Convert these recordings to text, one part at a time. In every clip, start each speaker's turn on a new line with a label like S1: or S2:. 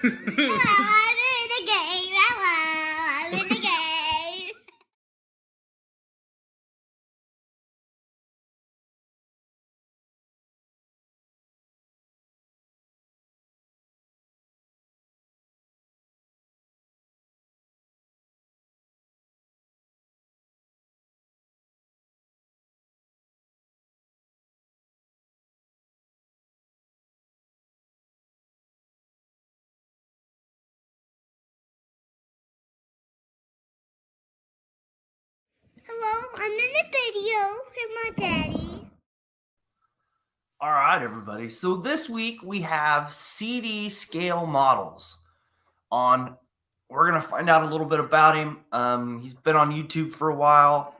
S1: I'm in the game. I'm in the game. Hello, I'm in the video with my daddy.
S2: All right, everybody. So this week we have CD scale models on. We're gonna find out a little bit about him. He's been on YouTube for a while.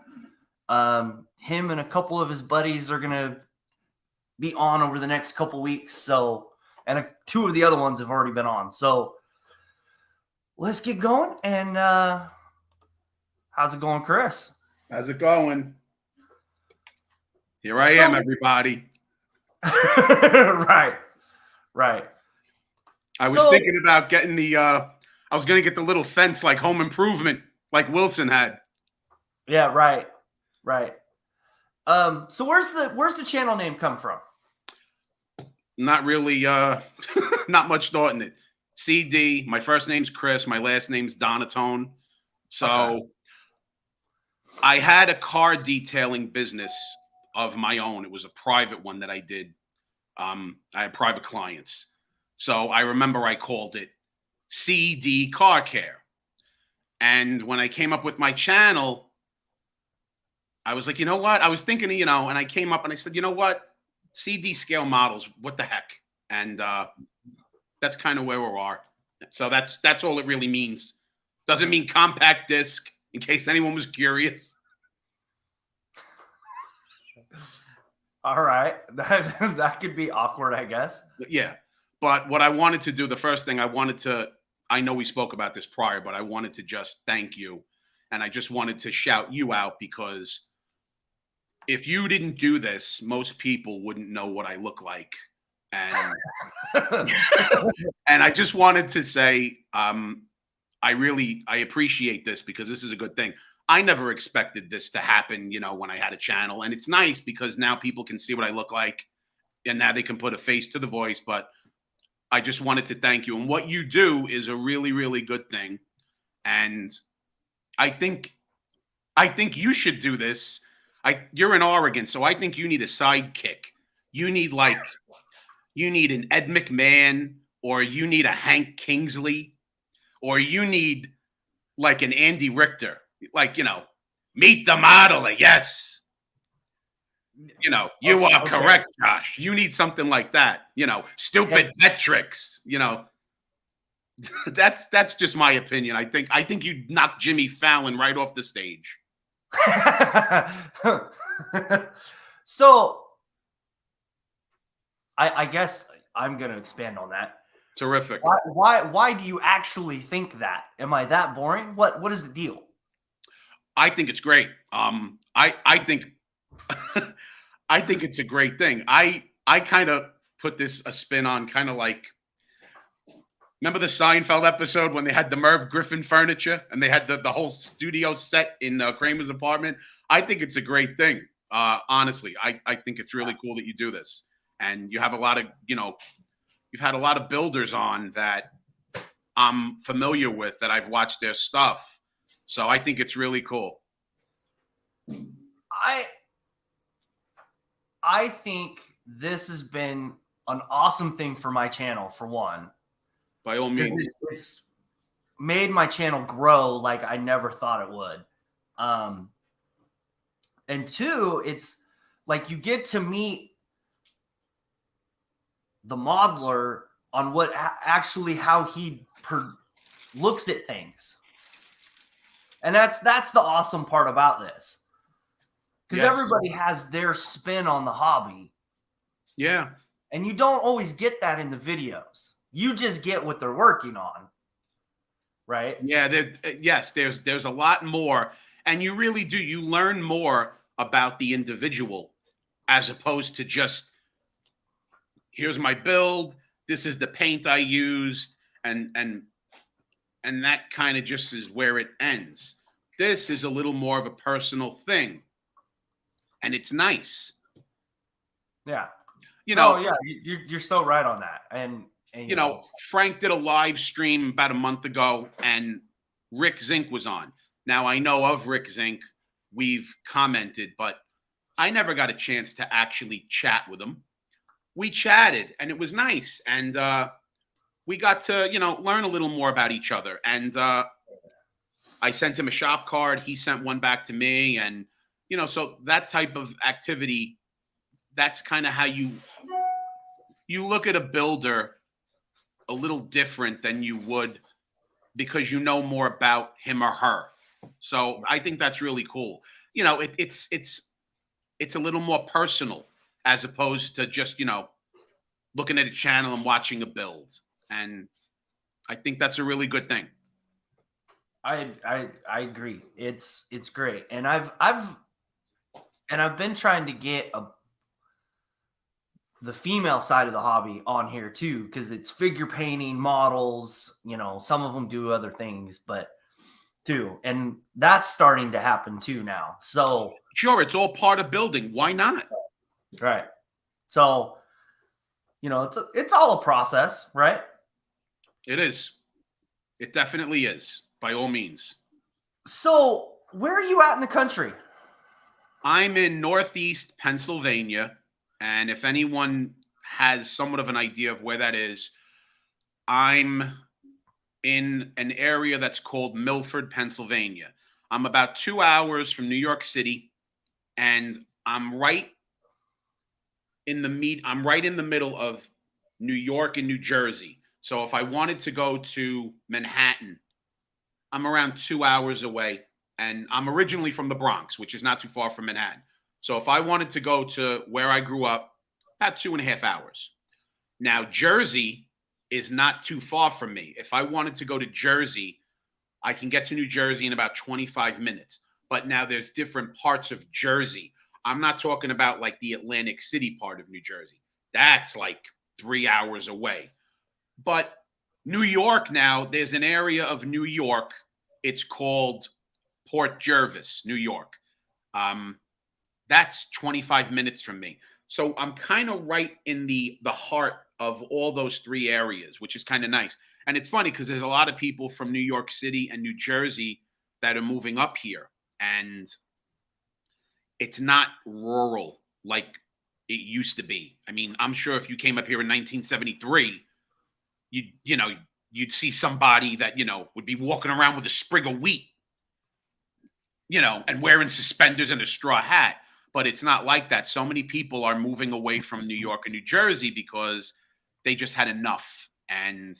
S2: Him and a couple of his buddies are gonna be on over the next couple weeks. So, and two of the other ones have already been on. So let's get going. And how's it going, Chris?
S3: How's it going? Here I am, everybody.
S2: Right.
S3: I was thinking about getting I was going to get the little fence like Home Improvement, like Wilson had.
S2: Yeah, right. So where's the channel name come from?
S3: Not really, not much thought in it. CD, my first name's Chris, my last name's Donatone. So okay. I had a car detailing business of my own. It was a private one that I did. I had private clients. So I remember I called it CD Car Care. And when I came up with my channel, I was like, you know what? I was thinking, and I came up and I said, you know what? CD scale models, what the heck? And that's kind of where we are. So that's all it really means. Doesn't mean compact disc, in case anyone was curious.
S2: All right. That could be awkward, I guess.
S3: Yeah. But what I wanted to do, the first thing I know we spoke about this prior, but I wanted to just thank you. And I just wanted to shout you out because if you didn't do this, most people wouldn't know what I look like. And and I just wanted to say, I appreciate this because this is a good thing. I never expected this to happen, when I had a channel. And it's nice because now people can see what I look like and now they can put a face to the voice. But I just wanted to thank you. And what you do is a really, really good thing. And I think you should do this. You're in Oregon, so I think you need a sidekick. You need an Ed McMahon, or you need a Hank Kingsley, or you need like an Andy Richter. Meet the model. Yes. You are correct, Josh. You need something like that. Stupid pet tricks. That's just my opinion. I think you knocked Jimmy Fallon right off the stage.
S2: So I guess I'm going to expand on that.
S3: Terrific.
S2: Why do you actually think that? Am I that boring? What is the deal?
S3: I think it's great. I think I think it's a great thing. I kind of put a spin on kind of like, remember the Seinfeld episode when they had the Merv Griffin furniture and they had the whole studio set in Kramer's apartment? I think it's a great thing. Honestly, I think it's really cool that you do this. And you have a lot of, you've had a lot of builders on that I'm familiar with, that I've watched their stuff. So I think it's really cool.
S2: I think this has been an awesome thing for my channel, for one.
S3: By all means.
S2: It's made my channel grow like I never thought it would. And two, it's like you get to meet the modeler on how he looks at things. And that's the awesome part about this. Because everybody has their spin on the hobby.
S3: Yeah.
S2: And you don't always get that in the videos. You just get what they're working on. Right?
S3: Yeah, there's a lot more. And you really do. You learn more about the individual as opposed to just, here's my build, this is the paint I used, and that kind of just is where it ends. This is a little more of a personal thing, and it's nice.
S2: Yeah.
S3: You know,
S2: yeah, you're so right on that. And
S3: you know, Frank did a live stream about a month ago, and Rick Zink was on. Now, I know of Rick Zink. We've commented, but I never got a chance to actually chat with him. We chatted, and it was nice. And we got to, learn a little more about each other. And I sent him a shop card. He sent one back to me. And, so that type of activity, that's kind of how you look at a builder a little different than you would because you know more about him or her. So I think that's really cool. It's a little more personal as opposed to just, looking at a channel and watching a build. And I think that's a really good thing.
S2: I agree. It's great. And I've been trying to get the female side of the hobby on here too, because it's figure painting, models, some of them do other things, but too. And that's starting to happen too now. So
S3: sure, it's all part of building. Why not?
S2: Right. So, it's all a process, right?
S3: It is. It definitely is, by all means.
S2: So where are you at in the country?
S3: I'm in Northeast Pennsylvania. And if anyone has somewhat of an idea of where that is, I'm in an area that's called Milford, Pennsylvania. I'm about 2 hours from New York City, and I'm right in the middle of New York and New Jersey. So if I wanted to go to Manhattan, I'm around 2 hours away, and I'm originally from the Bronx, which is not too far from Manhattan. So if I wanted to go to where I grew up, about 2.5 hours. Now, Jersey is not too far from me. If I wanted to go to Jersey, I can get to New Jersey in about 25 minutes. But now there's different parts of Jersey. I'm not talking about like the Atlantic City part of New Jersey. That's like 3 hours away. But New York now, there's an area of New York. It's called Port Jervis, New York. That's 25 minutes from me. So I'm kind of right in the heart of all those three areas, which is kind of nice. And it's funny because there's a lot of people from New York City and New Jersey that are moving up here. And it's not rural like it used to be. I mean, I'm sure if you came up here in 1973, you'd see somebody that, would be walking around with a sprig of wheat, and wearing suspenders and a straw hat. But it's not like that. So many people are moving away from New York and New Jersey because they just had enough. And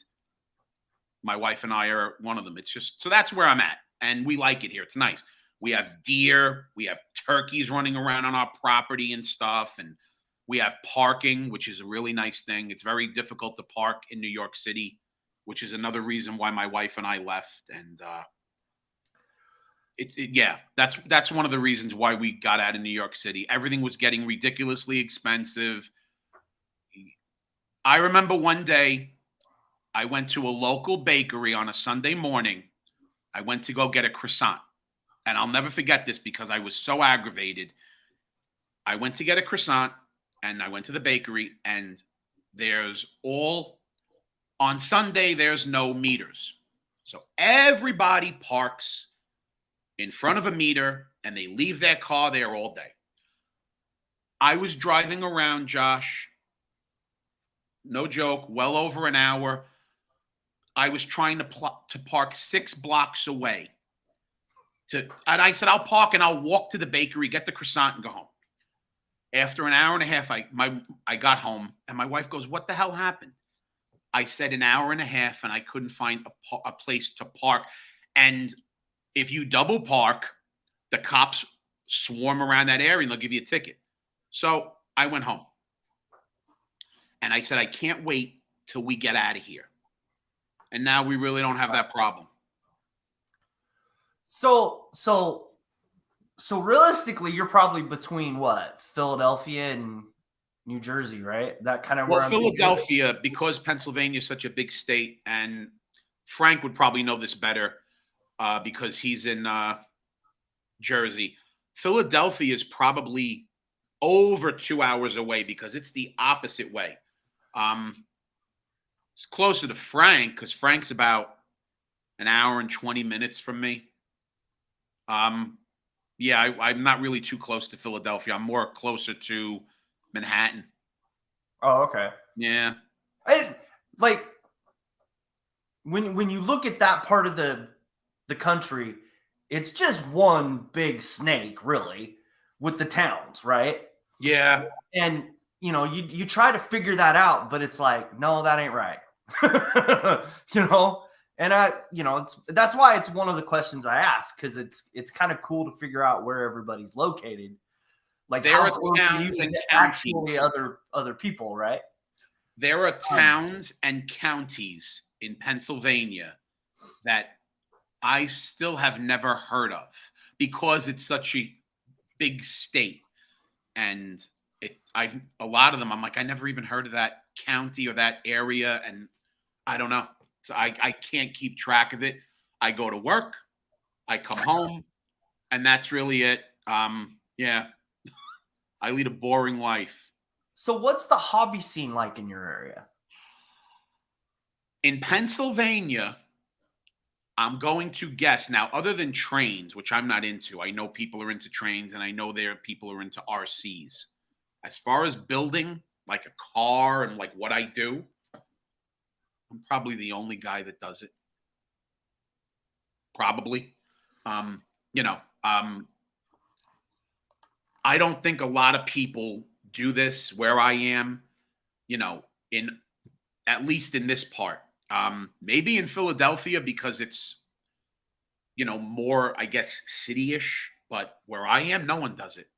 S3: my wife and I are one of them. It's just, so that's where I'm at. And we like it here. It's nice. We have deer. We have turkeys running around on our property and stuff. And we have parking, which is a really nice thing. It's very difficult to park in New York City, which is another reason why my wife and I left. And, that's one of the reasons why we got out of New York City. Everything was getting ridiculously expensive. I remember one day I went to a local bakery on a Sunday morning. I went to go get a croissant. And I'll never forget this because I was so aggravated. I went to get a croissant and I went to the bakery, and on Sunday, there's no meters. So everybody parks in front of a meter, and they leave their car there all day. I was driving around, Josh, no joke, well over an hour. I was trying to park 6 blocks away. And I said, I'll park and I'll walk to the bakery, get the croissant, and go home. After an hour and a half, I got home, and my wife goes, "What the hell happened?" I said an hour and a half, and I couldn't find a place to park. And if you double park, the cops swarm around that area and they'll give you a ticket. So I went home. And I said, I can't wait till we get out of here. And now we really don't have that problem.
S2: So realistically, you're probably between what? Philadelphia and New Jersey, right? That kind of where
S3: Well,
S2: I'm thinking of it?
S3: Philadelphia, because Pennsylvania is such a big state, and Frank would probably know this better because he's in Jersey. Philadelphia is probably over 2 hours away because it's the opposite way. Um, it's closer to Frank because Frank's about an hour and 20 minutes from me. Um, yeah, I'm not really too close to Philadelphia. I'm more closer to Manhattan.
S2: Oh, okay.
S3: Yeah.
S2: I like when you look at that part of the country, it's just one big snake, really, with the towns, right?
S3: Yeah.
S2: And you try to figure that out, but it's like, no, that ain't right. And that's why it's one of the questions I ask, because it's kind of cool to figure out where everybody's located. Like
S3: There
S2: how
S3: are
S2: close are you
S3: towns
S2: to
S3: and
S2: actually
S3: counties.
S2: other people, right?
S3: There are towns and counties in Pennsylvania that I still have never heard of because it's such a big state. And a lot of them, I'm like, I never even heard of that county or that area. And I don't know. So I can't keep track of it. I go to work, I come home, and that's really it. Yeah, I lead a boring life.
S2: So what's the hobby scene like in your area?
S3: In Pennsylvania, I'm going to guess now, other than trains, which I'm not into, I know people are into trains and I know there are people who are into RCs. As far as building like a car and like what I do, I'm probably the only guy that does it. Probably. Um, you know, um, I don't think a lot of people do this where I am, in at least in this part. Maybe in Philadelphia because it's, more, I guess, city-ish, but where I am, no one does it.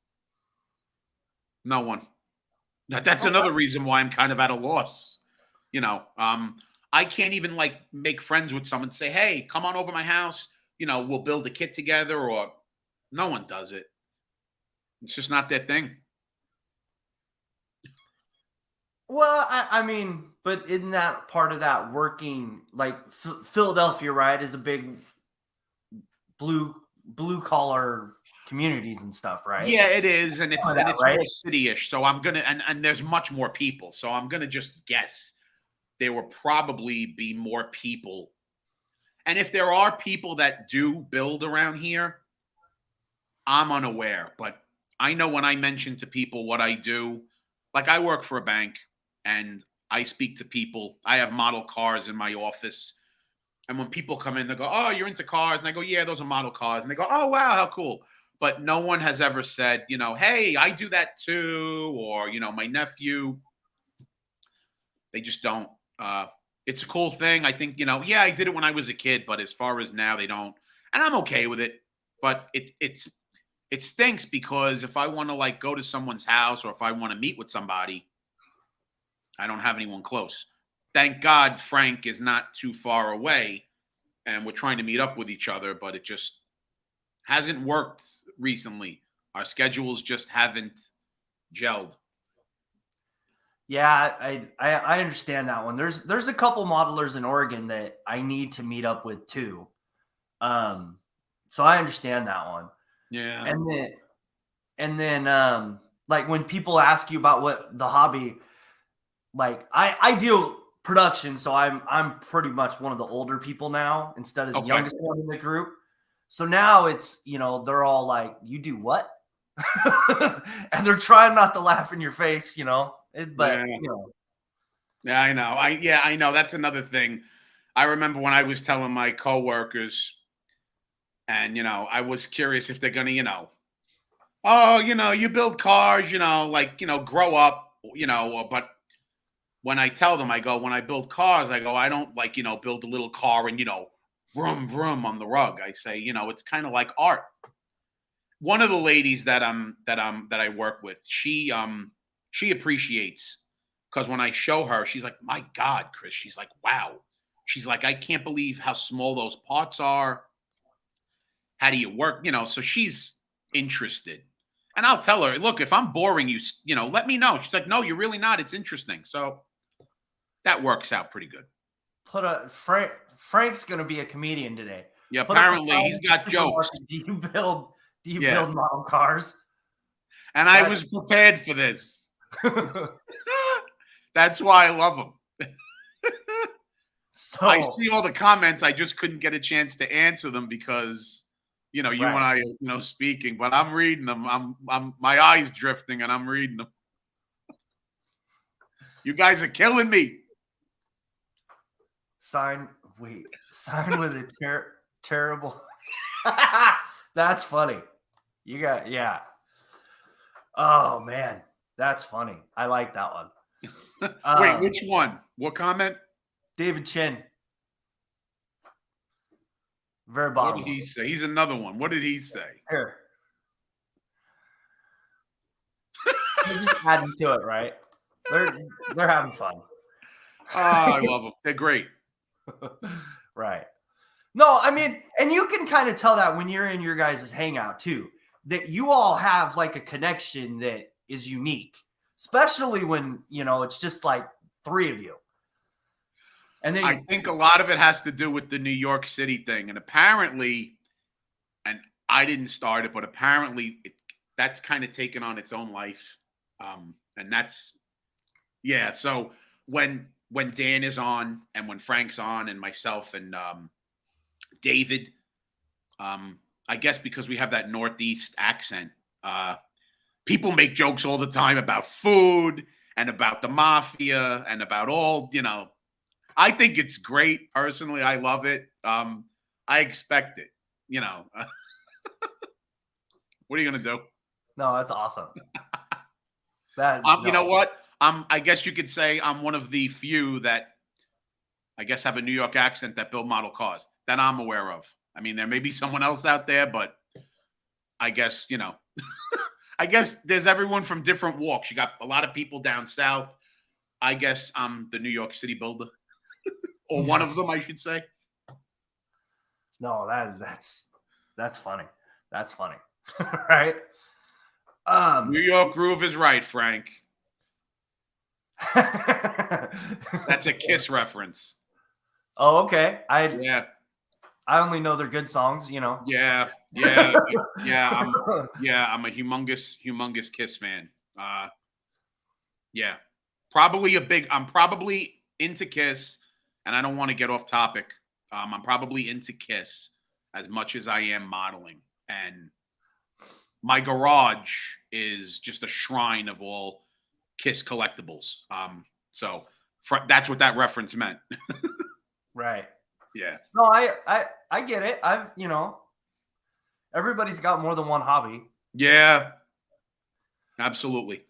S3: No one. That's
S2: Okay.
S3: another reason why I'm kind of at a loss. I can't even like make friends with someone and say, "Hey, come on over my house. We'll build a kit together." Or no one does it. It's just not their thing.
S2: Well, I mean, but in that part of that working, like Philadelphia, right, is a big blue collar communities and stuff, right?
S3: Yeah, it is, and
S2: Some
S3: it's
S2: of
S3: and
S2: that,
S3: it's
S2: right?
S3: more city-ish. So I'm gonna and there's much more people. So I'm gonna just guess there will probably be more people. And if there are people that do build around here, I'm unaware. But I know when I mention to people what I do, like I work for a bank and I speak to people. I have model cars in my office. And when people come in, they go, "Oh, you're into cars." And I go, "Yeah, those are model cars." And they go, "Oh, wow, how cool." But no one has ever said, "Hey, I do that too." Or, my nephew. They just don't. It's a cool thing. I think, yeah, I did it when I was a kid, but as far as now, they don't. And I'm okay with it. But it stinks because if I want to like go to someone's house or if I want to meet with somebody, I don't have anyone close. Thank God Frank is not too far away and we're trying to meet up with each other, but it just hasn't worked recently. Our schedules just haven't gelled.
S2: Yeah, I understand that one. There's a couple modelers in Oregon that I need to meet up with too. So I understand that one.
S3: Yeah.
S2: And then like when people ask you about what the hobby, like I deal production, so I'm pretty much one of the older people now instead of the
S3: Okay.
S2: youngest one in the group. So now it's, they're all like, "You do what?" And they're trying not to laugh in your face, but
S3: Yeah. Yeah, I know. I know. That's another thing. I remember when I was telling my coworkers, and I was curious if they're gonna, oh, you build cars, like, grow up, but when I tell them, I go, when I build cars, I go, I don't like, build a little car and, vroom, vroom on the rug. I say, it's kind of like art. One of the ladies that I work with, she appreciates because when I show her, she's like, "My God, Chris," she's like, "Wow." She's like, "I can't believe how small those parts are. How do you work?" So she's interested. And I'll tell her, look, if I'm boring you, let me know. She's like, no, you're really not. It's interesting. So that works out pretty good.
S2: Frank's gonna be a comedian today.
S3: Yeah, apparently he's got jokes.
S2: Do you build model cars?
S3: And I was prepared for this. That's why I love him.
S2: So
S3: I see all the comments. I just couldn't get a chance to answer them because, you and I are, speaking. But I'm reading them. I'm my eyes drifting, and I'm reading them. You guys are killing me.
S2: Sign with a terrible. That's funny. Yeah. Oh man, that's funny. I like that one.
S3: Wait, which one? What comment?
S2: David Chin. Very bottom.
S3: What did he say? He's another one. What did he say?
S2: Here. They're just adding to it, right? They're having fun.
S3: Oh, I love them. They're great.
S2: Right. No, I mean, and you can kind of tell that when you're in your guys' hangout too, that you all have like a connection that is unique, especially when, it's just like three of you. And then
S3: I think a lot of it has to do with the New York City thing. And apparently, and I didn't start it, but apparently that's kind of taken on its own life. And that's, yeah. So when Dan is on and when Frank's on and myself and David, I guess because we have that Northeast accent, people make jokes all the time about food and about the mafia and about all, I think it's great. Personally, I love it. I expect it, What are you going to do?
S2: No, that's awesome.
S3: You know what? I guess you could say I'm one of the few that I guess have a New York accent that build model cars that I'm aware of. I mean, there may be someone else out there, but I guess, I guess there's everyone from different walks. You got a lot of people down south. I guess I'm the New York City builder. Or one of them, I should say.
S2: No, that's funny. That's funny. Right?
S3: New York groove is right, Frank. That's a Kiss reference.
S2: Oh, okay. I only know they're good songs,
S3: Yeah. I'm a humongous Kiss fan. Yeah. I'm probably into Kiss, and I don't want to get off topic. I'm probably into Kiss as much as I am modeling. And my garage is just a shrine of all Kiss collectibles. So that's what that reference meant.
S2: Right.
S3: Yeah.
S2: No, I get it. Everybody's got more than one hobby.
S3: Yeah. Absolutely.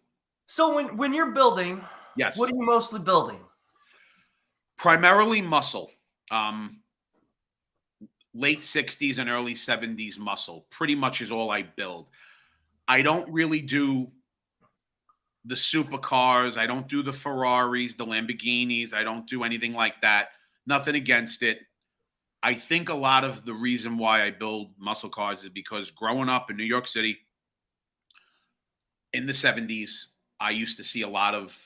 S2: So when you're building,
S3: yes,
S2: what are you mostly building?
S3: Primarily muscle. Late 60s and early 70s muscle pretty much is all I build. I don't really do the supercars. I don't do the Ferraris, the Lamborghinis. I don't do anything like that. Nothing against it. I think a lot of the reason why I build muscle cars is because growing up in New York City in the 70s, I used to see a lot of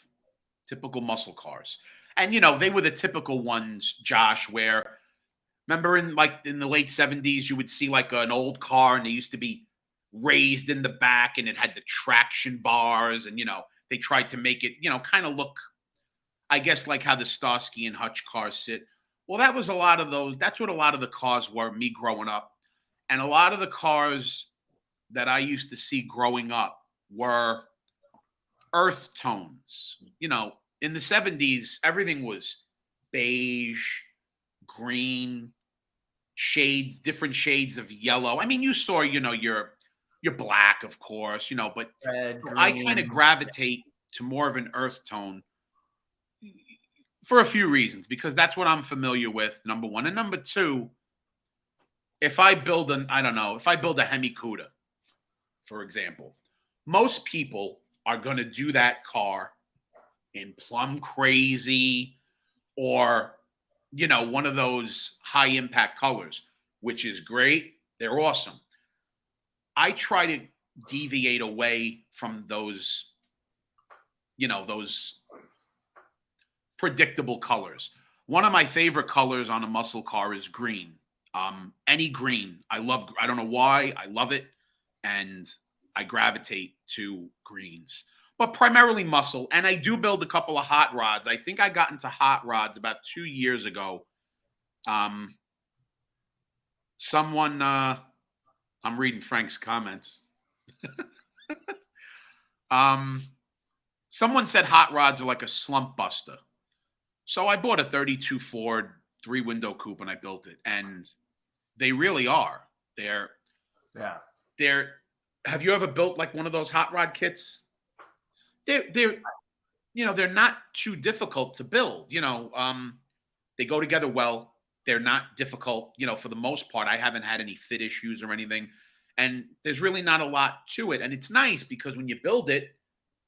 S3: typical muscle cars. And, they were the typical ones, Josh, where remember in the late 70s, you would see like an old car and they used to be raised in the back and it had the traction bars and, they tried to make it, kind of look, I guess, like how the Starsky and Hutch cars sit. Well, that was a lot of those. That's what a lot of the cars were, me growing up. And a lot of the cars that I used to see growing up were earth tones. In the 70s, everything was beige, green, shades, different shades of yellow. I mean, you saw, your black, of course, but
S2: Red,
S3: I
S2: green.
S3: kind of gravitate to more of an earth tone for a few reasons, because that's what I'm familiar with, number one. And number two, if I build a Hemi Cuda, for example, most people are going to do that car in plum crazy or, one of those high impact colors, which is great. They're awesome. I try to deviate away from those, those predictable colors. One of my favorite colors on a muscle car is green. Any green. I don't know why. I love it. And I gravitate to greens, but primarily muscle. And I do build a couple of hot rods. I think I got into hot rods about 2 years ago. Someone, I'm reading Frank's comments. Someone said hot rods are like a slump buster. So I bought a 32 Ford 3-window coupe and I built it. And they really are. They're have you ever built like one of those hot rod kits? They're not too difficult to build. They go together well. They're not difficult, for the most part. I haven't had any fit issues or anything. And there's really not a lot to it. And it's nice because when you build it,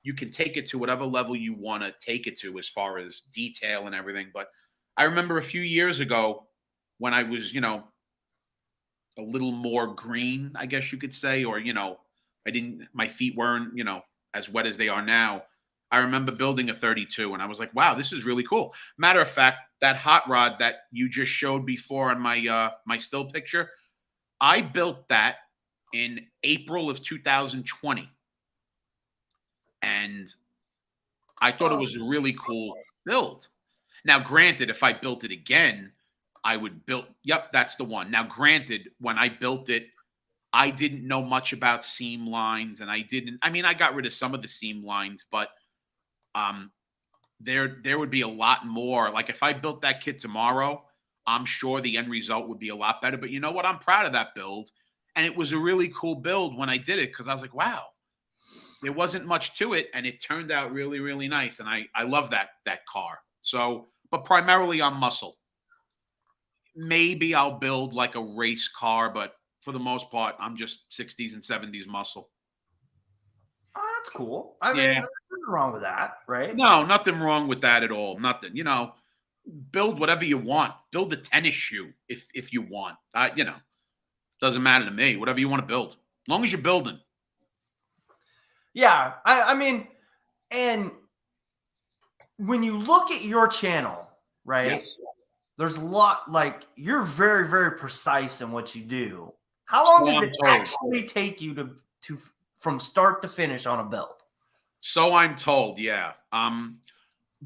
S3: you can take it to whatever level you want to take it to as far as detail and everything. But I remember a few years ago when I was, a little more green, I guess you could say, or, my feet weren't, as wet as they are now. I remember building a 32 and I was like, wow, this is really cool. Matter of fact, that hot rod that you just showed before on my still picture, I built that in April of 2020. And I thought it was a really cool build. Now, granted, if I built it again, I would build, yep, that's the one. Now, granted, when I built it, I didn't know much about seam lines and I got rid of some of the seam lines, but there would be a lot more. Like if I built that kit tomorrow, I'm sure the end result would be a lot better. But you know what? I'm proud of that build. And it was a really cool build when I did it because I was like, wow, there wasn't much to it. And it turned out really, really nice. And I love that car. So, but primarily on muscle. Maybe I'll build like a race car, but for the most part, I'm just 60s and 70s muscle.
S2: Oh, that's cool. I mean, there's nothing wrong with that, right?
S3: No, nothing wrong with that at all. Nothing. Build whatever you want. Build a tennis shoe if you want. Doesn't matter to me. Whatever you want to build, as long as you're building.
S2: Yeah, I mean, and when you look at your channel, right?
S3: Yes.
S2: There's a lot, like, you're very, very precise in what you do. How long does it actually take you to from start to finish on a build?
S3: So I'm told, yeah.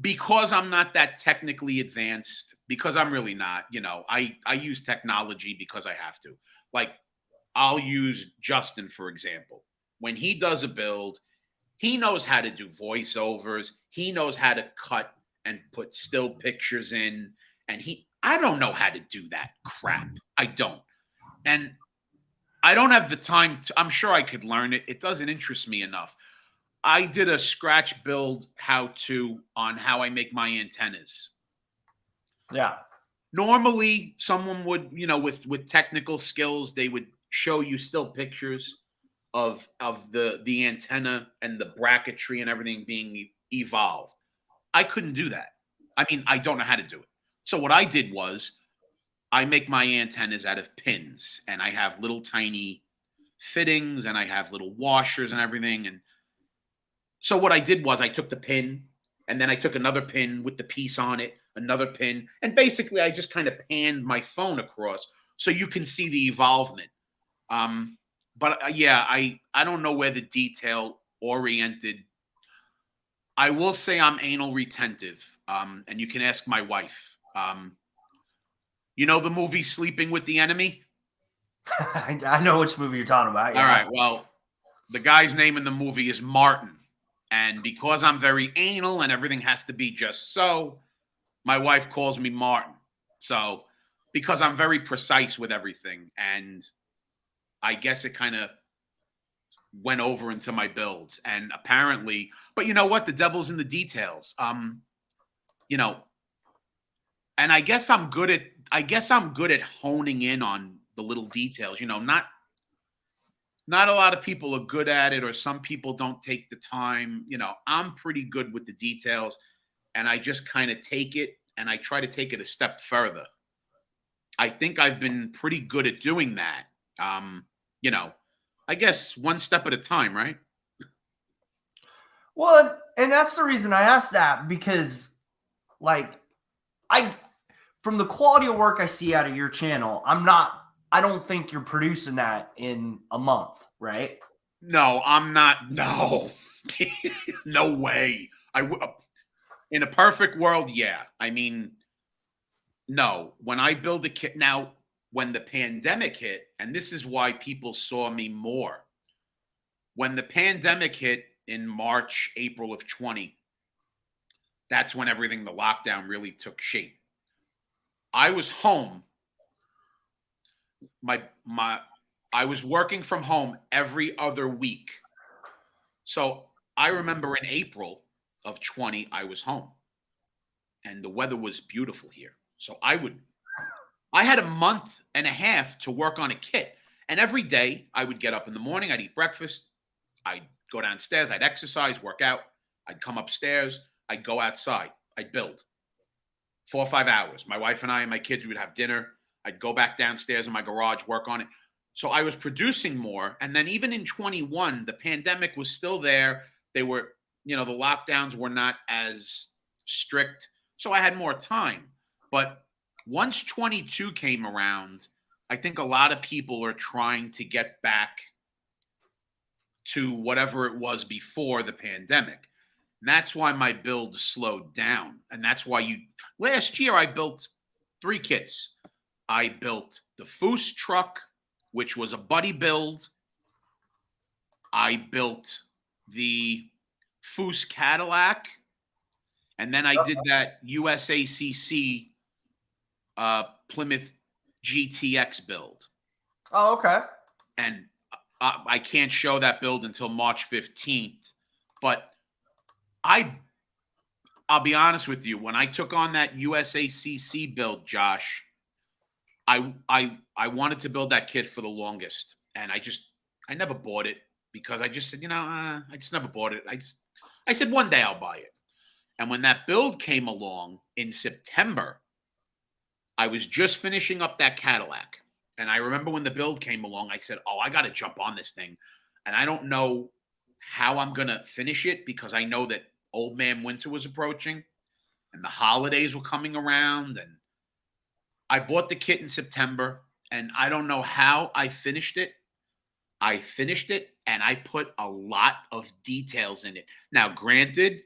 S3: Because I'm not that technically advanced, because I'm really not, I use technology because I have to. Like, I'll use Justin, for example. When he does a build, he knows how to do voiceovers. He knows how to cut and put still pictures in. And I don't know how to do that crap. I don't. And I don't have the time I'm sure I could learn it. It doesn't interest me enough. I did a scratch build how-to on how I make my antennas.
S2: Yeah.
S3: Normally, someone would, with technical skills, they would show you still pictures of the antenna and the bracketry and everything being evolved. I couldn't do that. I mean, I don't know how to do it. So what I did was I make my antennas out of pins, and I have little tiny fittings, and I have little washers and everything. And so what I did was I took the pin, and then I took another pin with the piece on it, another pin, and basically I just kind of panned my phone across so you can see the evolvement. But yeah, I don't know where the detail oriented. I will say I'm anal retentive, and you can ask my wife. You know the movie Sleeping with the Enemy?
S2: I know which movie you're talking about. Yeah.
S3: All right. Well, the guy's name in the movie is Martin. And because I'm very anal and everything has to be just so, my wife calls me Martin. So, because I'm very precise with everything. And I guess it kind of went over into my builds. And apparently, but you know what? The devil's in the details. And I guess I'm good at honing in on the little details. Not a lot of people are good at it, or some people don't take the time. I'm pretty good with the details, and I just kind of take it and I try to take it a step further. I think I've been pretty good at doing that. I guess one step at a time, right?
S2: Well, and that's the reason I asked that, because like from the quality of work I see out of your channel, I don't think you're producing that in a month, right?
S3: No, I'm not. No, no way. In a perfect world, yeah. I mean, no. When I build a kit now, when the pandemic hit, and this is why people saw me more. When the pandemic hit in March, April of 20, that's when everything, the lockdown really took shape. I was home. My I was working from home every other week. So I remember in April of 20, I was home and the weather was beautiful here. So I had a month and a half to work on a kit. And every day I would get up in the morning, I'd eat breakfast, I'd go downstairs, I'd exercise, work out, I'd come upstairs, I'd go outside, I'd build 4 or 5 hours. My wife and I and my kids would have dinner. I'd go back downstairs in my garage, work on it. So I was producing more. And then even in 21, the pandemic was still there. They were, the lockdowns were not as strict. So I had more time. But once 22 came around, I think a lot of people are trying to get back to whatever it was before the pandemic. And that's why my build slowed down. And that's why last year I built 3 kits. I built the Foose truck, which was a buddy build. I built the Foose Cadillac. And then I did that USACC Plymouth GTX build.
S2: Oh, okay.
S3: And I can't show that build until March 15th. But I'll be honest with you. When I took on that USACC build, Josh, I wanted to build that kit for the longest, and I never bought it because I just said, I just never bought it. I said one day I'll buy it. And when that build came along in September, I was just finishing up that Cadillac. And I remember when the build came along, I said, oh, I got to jump on this thing. And I don't know how I'm going to finish it because I know that Old Man Winter was approaching and the holidays were coming around. And I bought the kit in September, and I don't know how I finished it. I finished it, and I put a lot of details in it. Now, granted,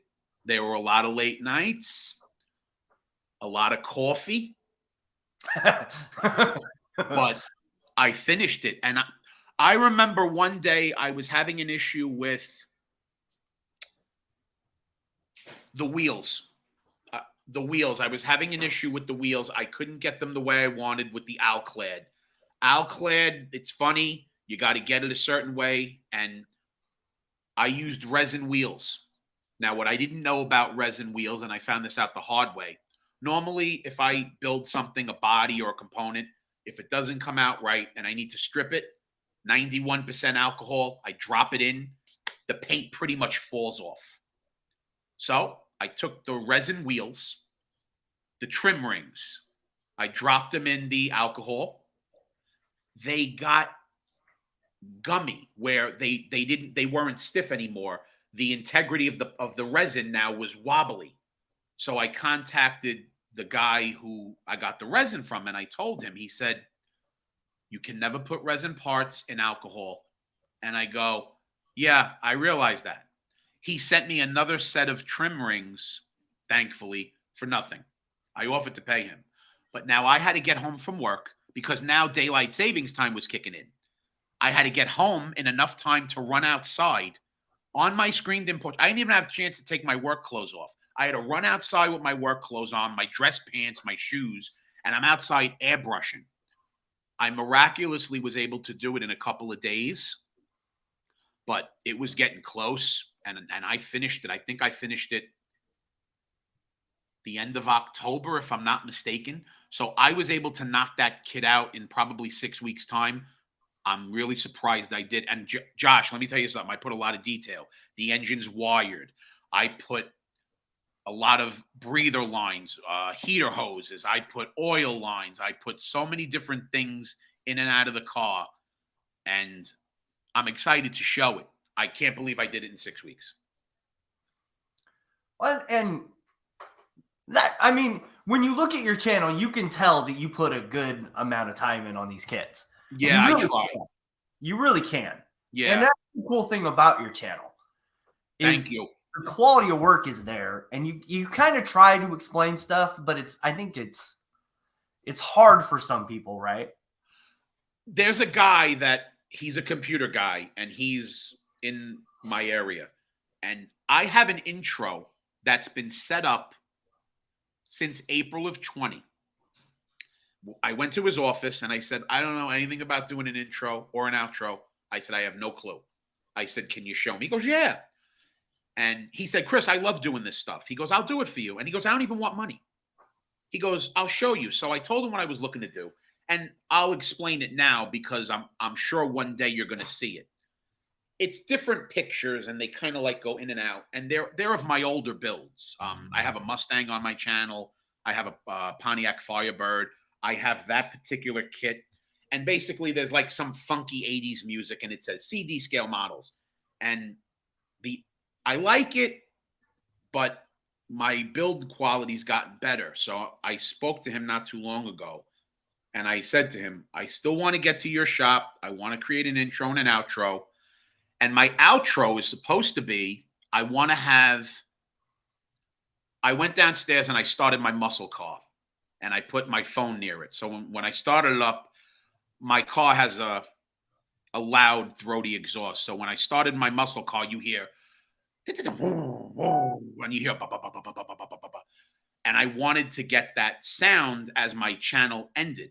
S3: there were a lot of late nights, a lot of coffee, but I finished it. And I remember one day I was having an issue with the wheels. I was having an issue with the wheels. I couldn't get them the way I wanted with the Alclad. Alclad, it's funny. You got to get it a certain way. And I used resin wheels. Now, what I didn't know about resin wheels, and I found this out the hard way, normally if I build something, a body or a component, if it doesn't come out right and I need to strip it, 91% alcohol, I drop it in, the paint pretty much falls off. So I took the resin wheels, the trim rings, I dropped them in the alcohol. They got gummy where they weren't stiff anymore. The integrity of the resin now was wobbly. So I contacted the guy who I got the resin from, and I told him, he said, you can never put resin parts in alcohol. And I go, yeah, I realize that. He sent me another set of trim rings, thankfully, for nothing. I offered to pay him. But now I had to get home from work because now daylight savings time was kicking in. I had to get home in enough time to run outside on my screened-in porch. I didn't even have a chance to take my work clothes off. I had to run outside with my work clothes on, my dress pants, my shoes, and I'm outside airbrushing. I miraculously was able to do it in a couple of days, but it was getting close, and I finished it. I think I finished it the end of October, if I'm not mistaken. So I was able to knock that kit out in probably 6 weeks' time. I'm really surprised I did. And Josh, let me tell you something. I put a lot of detail. The engine's wired. I put a lot of breather lines, heater hoses. I put oil lines. I put so many different things in and out of the car. And I'm excited to show it. I can't believe I did it in 6 weeks.
S2: Well, and that, I mean, when you look at your channel, you can tell that you put a good amount of time in on these kits.
S3: Yeah,
S2: You
S3: I
S2: really
S3: try.
S2: can. You really can.
S3: Yeah.
S2: And that's the cool thing about your channel.
S3: Thank you.
S2: The quality of work is there, and you kind of try to explain stuff, but I think it's hard for some people, right?
S3: There's a guy that he's a computer guy, and he's in my area. And I have an intro that's been set up since April of 20. I went to his office and I said, I don't know anything about doing an intro or an outro. I said, I have no clue. I said, can you show me? He goes, yeah. And he said, Chris, I love doing this stuff. He goes, I'll do it for you. And he goes, I don't even want money. He goes, I'll show you. So I told him what I was looking to do. And I'll explain it now because I'm sure one day you're going to see it. It's different pictures and they kind of like go in and out. And they're of my older builds. I have a Mustang on my channel. I have a Pontiac Firebird. I have that particular kit. And basically there's like some funky 80s music and it says CD scale models. And I like it, but my build quality's gotten better. So I spoke to him not too long ago. And I said to him, I still want to get to your shop. I want to create an intro and an outro. And my outro is supposed to be, I went downstairs and I started my muscle car. And I put my phone near it. So when I started it up, my car has a loud, throaty exhaust. So when I started my muscle car, you hear, and you hear, and I wanted to get that sound as my channel ended.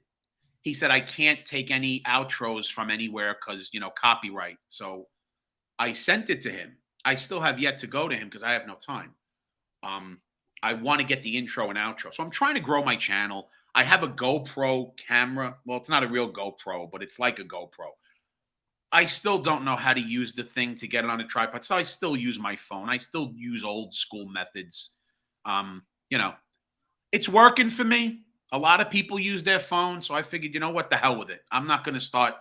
S3: He said, I can't take any outros from anywhere because, copyright. So I sent it to him. I still have yet to go to him because I have no time. I want to get the intro and outro. So I'm trying to grow my channel. I have a GoPro camera. Well, it's not a real GoPro, but it's like a GoPro. I still don't know how to use the thing to get it on a tripod. So I still use my phone. I still use old school methods. It's working for me. A lot of people use their phone. So I figured, what the hell with it? I'm not going to start.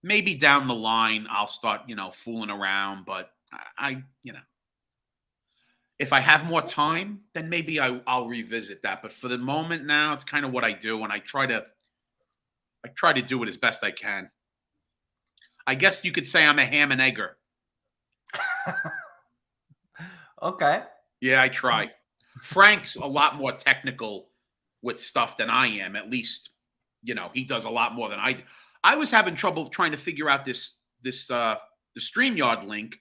S3: Maybe down the line, I'll start, fooling around. But if I have more time, then maybe I'll revisit that. But for the moment now, it's kind of what I do. And I try to do it as best I can. I guess you could say I'm a ham and egger.
S2: Okay.
S3: Yeah, I try. Frank's a lot more technical with stuff than I am. At least, he does a lot more than I do. I was having trouble trying to figure out the StreamYard link.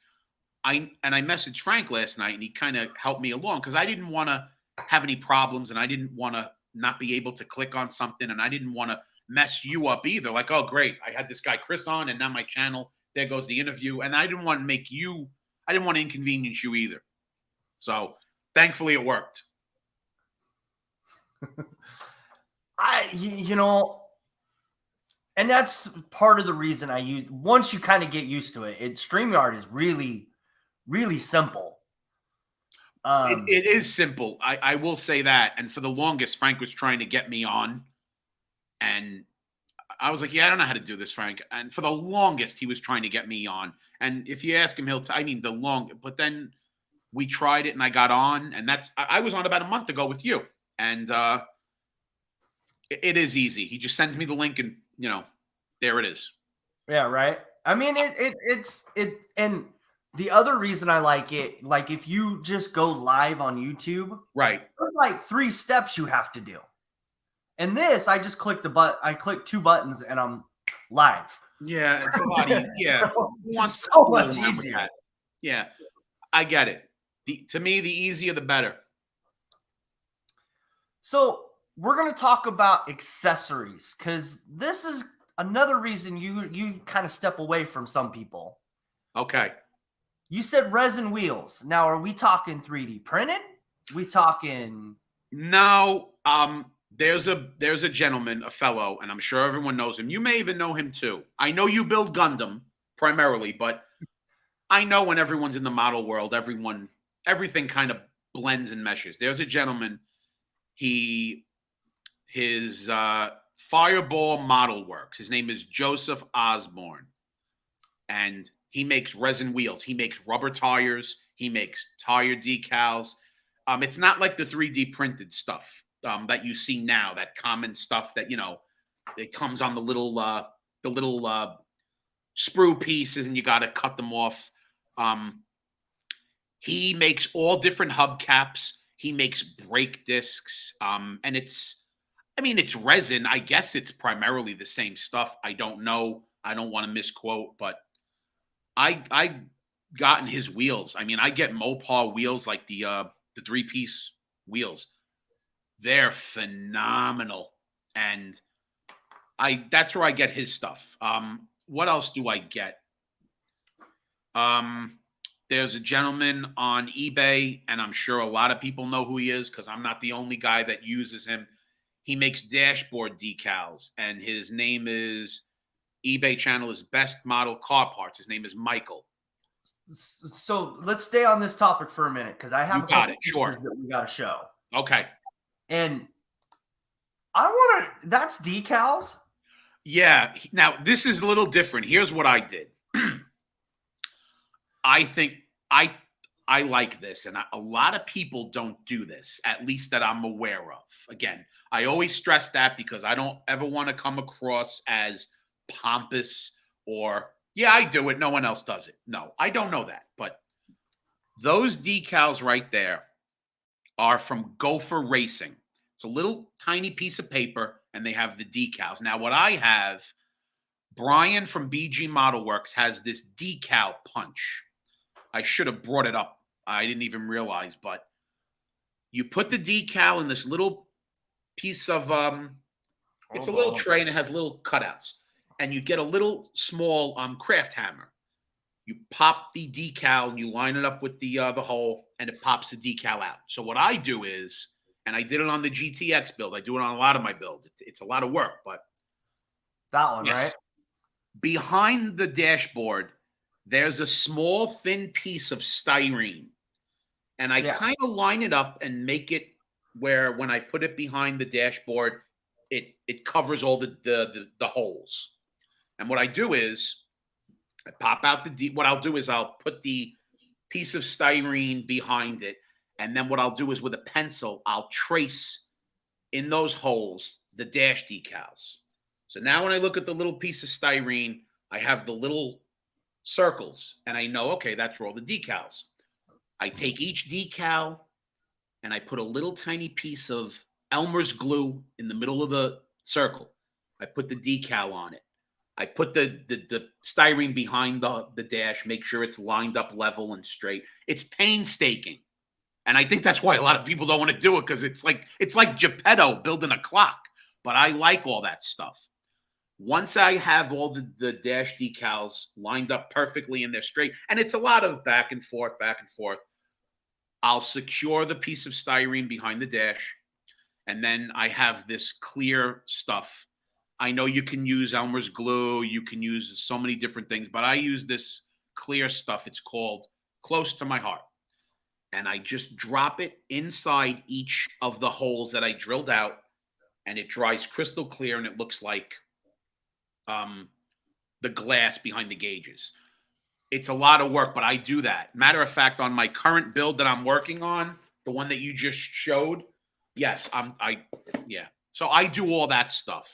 S3: I messaged Frank last night and he kind of helped me along because I didn't want to have any problems and I didn't want to not be able to click on something and I didn't want to mess you up either. Like, oh, great. I had this guy Chris on and now my channel, there goes the interview. And I didn't want to inconvenience you either. So thankfully it worked.
S2: And that's part of the reason I use, once you kind of get used to it, StreamYard is really, really simple.
S3: It is simple. I will say that. And for the longest, Frank was trying to get me on. And I was like, yeah, I don't know how to do this, Frank. And for the longest, he was trying to get me on. And if you ask him, but then we tried it and I got on. And I was on about a month ago with you. And it is easy. He just sends me the link and, there it is.
S2: Yeah, right. I mean, and the other reason I like it, like if you just go live on YouTube,
S3: right?
S2: There's like 3 steps you have to do. And this, I just click I click 2 buttons and I'm live.
S3: Yeah, it's a lot easier. Yeah,
S2: it's so much easier.
S3: Yeah, I get it. To me, the easier, the better.
S2: So we're going to talk about accessories because this is another reason you kind of step away from some people.
S3: Okay.
S2: You said resin wheels. Now, are we talking 3D printed? We talking?
S3: No. There's a gentleman, a fellow, and I'm sure everyone knows him. You may even know him too. I know you build Gundam primarily, but I know when everyone's in the model world, everything kind of blends and meshes. There's a gentleman. His Fireball Model Works. His name is Joseph Osborne. and he makes resin wheels. He makes rubber tires. He makes tire decals. It's not like the 3D printed stuff that you see now, that common stuff that, it comes on the little sprue pieces and you got to cut them off. He makes all different hubcaps. He makes brake discs. And it's resin. I guess it's primarily the same stuff. I don't know. I don't want to misquote, but I gotten his wheels. I mean, I get Mopar wheels, like the 3-piece wheels. They're phenomenal. And that's where I get his stuff. What else do I get? There's a gentleman on eBay, and I'm sure a lot of people know who he is because I'm not the only guy that uses him. He makes dashboard decals, and his name is, eBay channel is Best Model Car Parts. His name is Michael.
S2: So let's stay on this topic for a minute because I have
S3: a couple
S2: sure that we got to show.
S3: Okay.
S2: And I want to. That's decals.
S3: Yeah. Now this is a little different. Here's what I did. I think I like this, and a lot of people don't do this, at least that I'm aware of. Again, I always stress that because I don't ever want to come across as pompous or, yeah, I do it, no one else does it. No, I don't know that. But those decals right there are from Gopher Racing. It's a little tiny piece of paper, and they have the decals. Now, what I have, Brian from BG Model Works has this decal punch. I should have brought it up. I didn't even realize, but you put the decal in this little piece of, it's a little tray and it has little cutouts. And you get a little small craft hammer. You pop the decal and you line it up with the hole, and it pops the decal out. So what I do is, and I did it on the GTX build. I do it on a lot of my builds. It's a lot of work, but
S2: that one, yes. Right?
S3: Behind the dashboard, there's a small, thin piece of styrene. And I kind of line it up and make it where when I put it behind the dashboard, it covers all the holes. And what I do is I pop out what I'll do is I'll put the piece of styrene behind it. And then what I'll do is with a pencil, I'll trace in those holes the dash decals. So now when I look at the little piece of styrene, I have the little circles, and I know, okay, that's where all the decals. I take each decal and I put a little tiny piece of Elmer's glue in the middle of the circle. I put the decal on it. I put the styrene behind the dash, make sure it's lined up level and straight. It's painstaking. And I think that's why a lot of people don't want to do it, because it's like Geppetto building a clock. But I like all that stuff. Once I have all the dash decals lined up perfectly and they're straight, and it's a lot of back and forth, I'll secure the piece of styrene behind the dash, and then I have this clear stuff. I know you can use Elmer's glue, you can use so many different things, but I use this clear stuff. It's called Close to My Heart. And I just drop it inside each of the holes that I drilled out, and it dries crystal clear, and it looks like the glass behind the gauges. It's a lot of work, but I do that. Matter of fact, on my current build that I'm working on, the one that you just showed, yes, So I do all that stuff.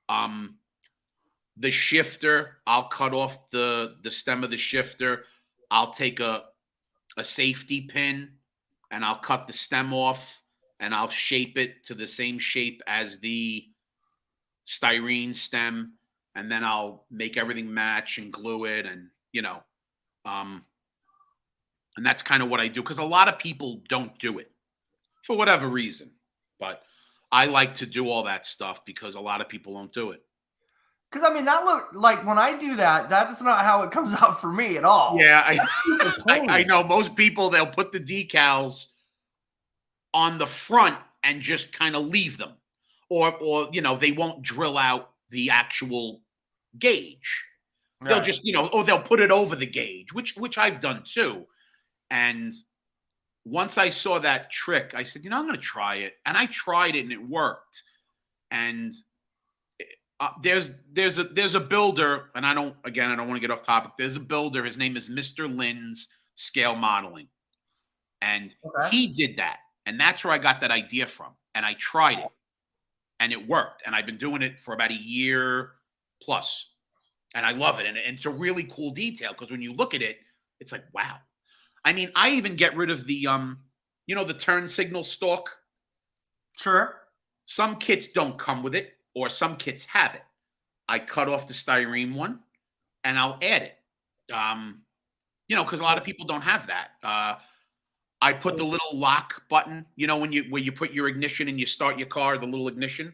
S3: The shifter, I'll cut off the stem of the shifter. I'll take a safety pin and I'll cut the stem off and I'll shape it to the same shape as the styrene stem. And then I'll make everything match and glue it, and and that's kind of what I do, because a lot of people don't do it for whatever reason. But I like to do all that stuff because a lot of people don't do it.
S2: Because that look like when I do that, that is not how it comes out for me at all.
S3: Yeah, I know most people, they'll put the decals on the front and just kind of leave them, or they won't drill out the actual gauge. Right. They'll just, they'll put it over the gauge, which I've done too. And once I saw that trick, I said, I'm going to try it. And I tried it and it worked. And There's a builder, and I don't want to get off topic. There's a builder. His name is Mr. Lynn's Scale Modeling, and
S2: Okay.
S3: he did that, and that's where I got that idea from. And I tried it, and it worked. And I've been doing it for about a year plus, and I love it. And it's a really cool detail because when you look at it, it's like, wow. I mean, I even get rid of the the turn signal stalk.
S2: Sure.
S3: Some kits don't come with it, or some kits have it. I cut off the styrene one, and I'll add it. Because a lot of people don't have that. I put the little lock button, where you put your ignition and you start your car, the little ignition.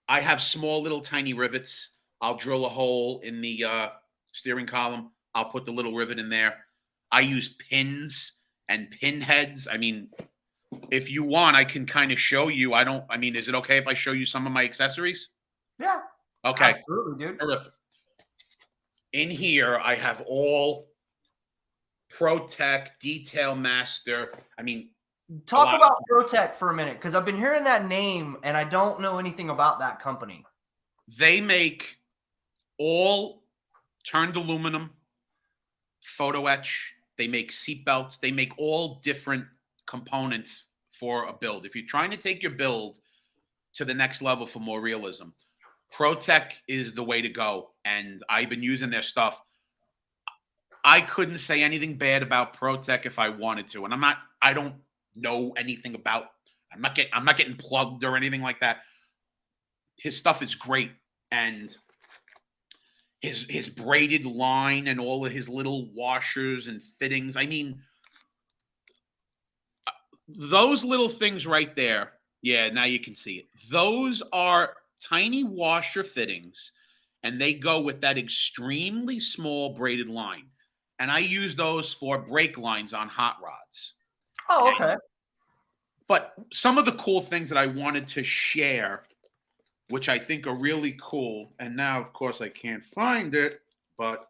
S3: I have small little tiny rivets. I'll drill a hole in the steering column. I'll put the little rivet in there. I use pins and pin heads. I mean, if you want, I can kind of show you. Is it okay if I show you some of my accessories?
S2: Yeah.
S3: Okay.
S2: Absolutely, dude.
S3: Terrific. In here, I have all ProTech, Detail Master.
S2: Talk about ProTech for a minute, because I've been hearing that name and I don't know anything about that company.
S3: They make all turned aluminum, photo etch. They make seat belts. They make all different components for a build. If you're trying to take your build to the next level for more realism, ProTech is the way to go. And I've been using their stuff. I couldn't say anything bad about ProTech if I wanted to. And I don't know anything about, I'm not getting plugged or anything like that. His stuff is great. And his braided line and all of his little washers and fittings. I mean, those little things right there. Yeah, now you can see it. Those are tiny washer fittings, and they go with that extremely small braided line. And I use those for brake lines on hot rods.
S2: Oh, okay.
S3: But some of the cool things that I wanted to share, which I think are really cool, and now, of course, I can't find it, but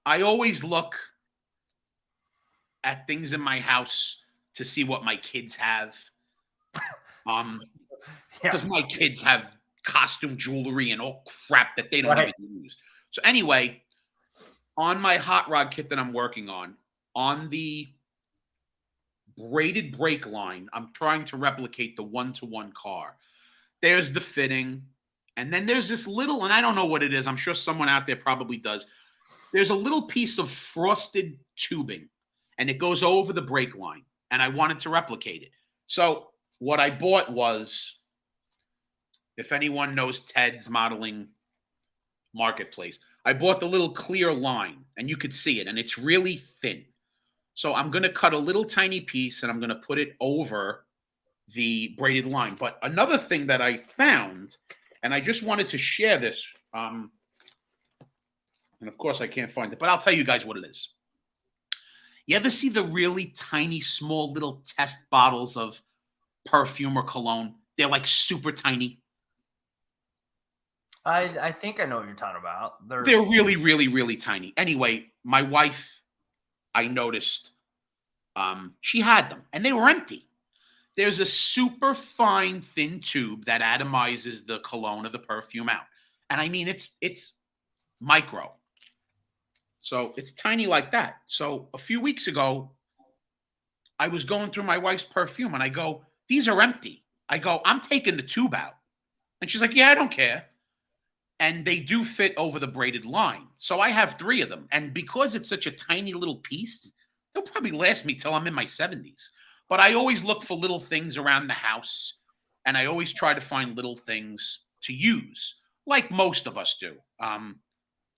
S3: I always look at things in my house to see what my kids have. Because my kids have costume jewelry and all crap that they don't even use. So anyway, on my hot rod kit that I'm working on the braided brake line, I'm trying to replicate the one-to-one car. There's the fitting, and then there's this little, and I don't know what it is. I'm sure someone out there probably does. There's a little piece of frosted tubing, and it goes over the brake line, and I wanted to replicate it. So what I bought was, if anyone knows Ted's Modeling Marketplace, I bought the little clear line, and you could see it, and it's really thin. So I'm going to cut a little tiny piece, and I'm going to put it over the braided line. But another thing that I found, and I just wanted to share this, and of course I can't find it, but I'll tell you guys what it is. You ever see the really tiny, small little test bottles of perfume or cologne? They're like super tiny.
S2: I think I know what you're talking about.
S3: They're really, really, really tiny. Anyway, my wife, I noticed, she had them, and they were empty. There's a super fine, thin tube that atomizes the cologne or the perfume out. And I mean, it's micro. So it's tiny like that. So a few weeks ago, I was going through my wife's perfume, and I go, these are empty. I go, I'm taking the tube out. And she's like, yeah, I don't care. And they do fit over the braided line. So I have 3 of them. And because it's such a tiny little piece, they'll probably last me till I'm in my 70s. But I always look for little things around the house, and I always try to find little things to use, like most of us do.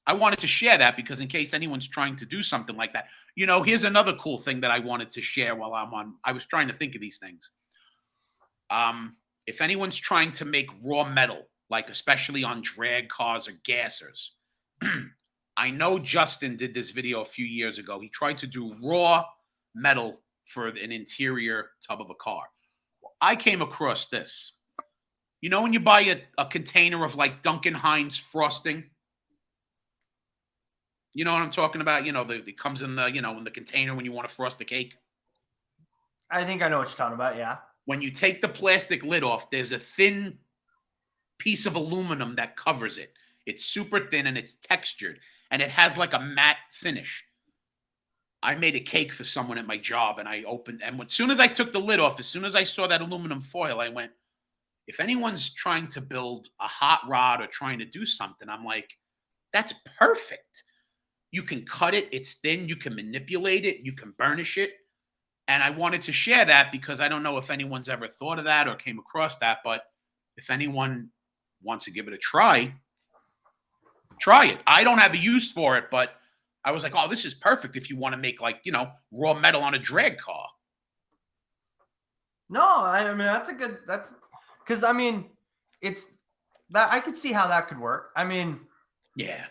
S3: I wanted to share that because in case anyone's trying to do something like that, here's another cool thing that I wanted to share while I was trying to think of these things. If anyone's trying to make raw metal, like especially on drag cars or gassers, I know Justin did this video a few years ago. He tried to do raw metal for an interior tub of a car. I came across this. When you buy a container of like Duncan Hines frosting, you know what I'm talking about? It comes in in the container when you want to frost the cake.
S2: I think I know what you're talking about, yeah.
S3: When you take the plastic lid off, there's a thin piece of aluminum that covers it. It's super thin and it's textured, and it has like a matte finish. I made a cake for someone at my job, and I opened, and as soon as I took the lid off, as soon as I saw that aluminum foil, I went, if anyone's trying to build a hot rod or trying to do something, I'm like, that's perfect. You can cut it. It's thin. You can manipulate it. You can burnish it. And I wanted to share that because I don't know if anyone's ever thought of that or came across that. But if anyone wants to give it a try it. I don't have a use for it, but I was like, oh, this is perfect if you want to make like, raw metal on a drag car.
S2: No, I mean, that's because I mean, it's that I could see how that could work. I mean,
S3: yeah.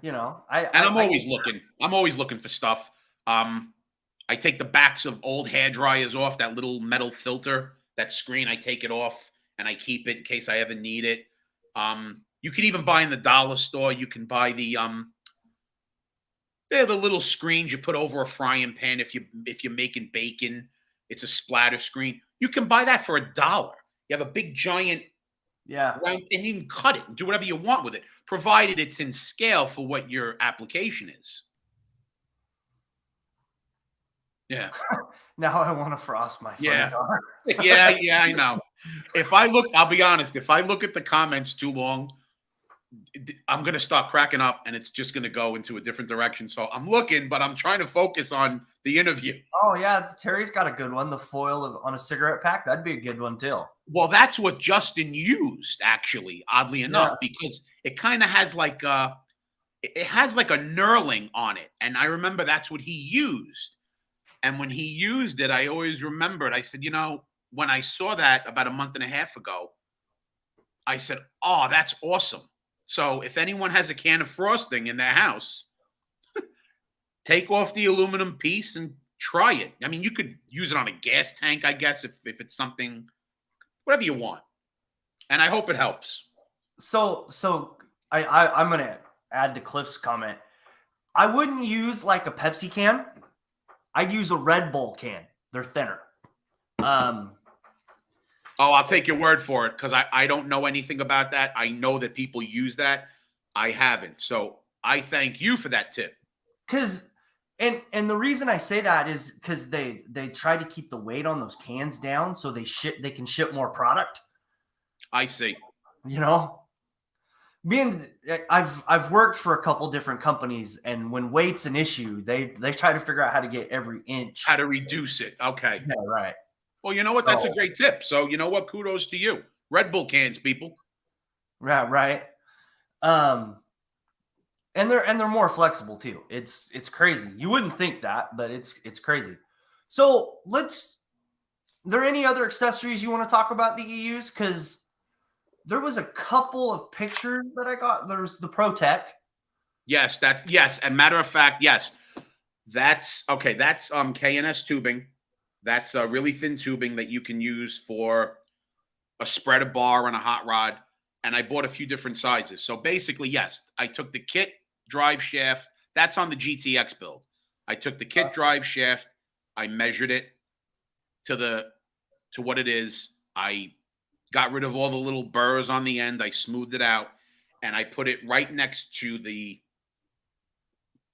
S2: I'm
S3: always looking. I'm always looking for stuff. I take the backs of old hair dryers off, that little metal filter, that screen. I take it off and I keep it in case I ever need it. You can even buy in the dollar store. You can buy they're the little screens you put over a frying pan if you're making bacon. It's a splatter screen. You can buy that for $1. You have a big giant round, and you can cut it and do whatever you want with it, provided it's in scale for what your application is. Yeah.
S2: Now I want to frost my front car.
S3: Yeah, I know. I'll be honest, if I look at the comments too long, I'm going to start cracking up and it's just going to go into a different direction. So I'm looking, but I'm trying to focus on the interview.
S2: Oh, yeah. Terry's got a good one. The foil on a cigarette pack. That'd be a good one, too.
S3: Well, that's what Justin used, actually, oddly enough, because it kind of has like a knurling on it. And I remember that's what he used. And when he used it, I always remembered, I said, when I saw that about a month and a half ago, I said, oh, that's awesome. So if anyone has a can of frosting in their house, take off the aluminum piece and try it. I mean, you could use it on a gas tank, I guess, if it's something, whatever you want. And I hope it helps.
S2: So I'm going to add to Cliff's comment. I wouldn't use like a Pepsi can. I'd use a Red Bull can. They're thinner.
S3: I'll take your word for it because I don't know anything about that. I know that people use that. I haven't. So I thank you for that tip.
S2: Because and the reason I say that is because they try to keep the weight on those cans down so they can ship more product.
S3: I see.
S2: I've worked for a couple different companies, and when weight's an issue, they try to figure out how to get every inch.
S3: How to reduce it. Okay.
S2: Yeah, right.
S3: Well, you know what? That's a great tip. So you know what? Kudos to you. Red Bull cans, people.
S2: Right. And they're more flexible too. It's crazy. You wouldn't think that, but it's crazy. So are there any other accessories you want to talk about that you use? Because there was a couple of pictures that I got. There's the ProTech.
S3: Yes, yes. And matter of fact, yes. That's okay. That's K&S tubing. That's a really thin tubing that you can use for a spreader bar and a hot rod. And I bought a few different sizes. So basically, yes, I took the kit drive shaft. That's on the GTX build. I took the kit drive shaft. I measured it to what it is. I got rid of all the little burrs on the end. I smoothed it out. And I put it right next to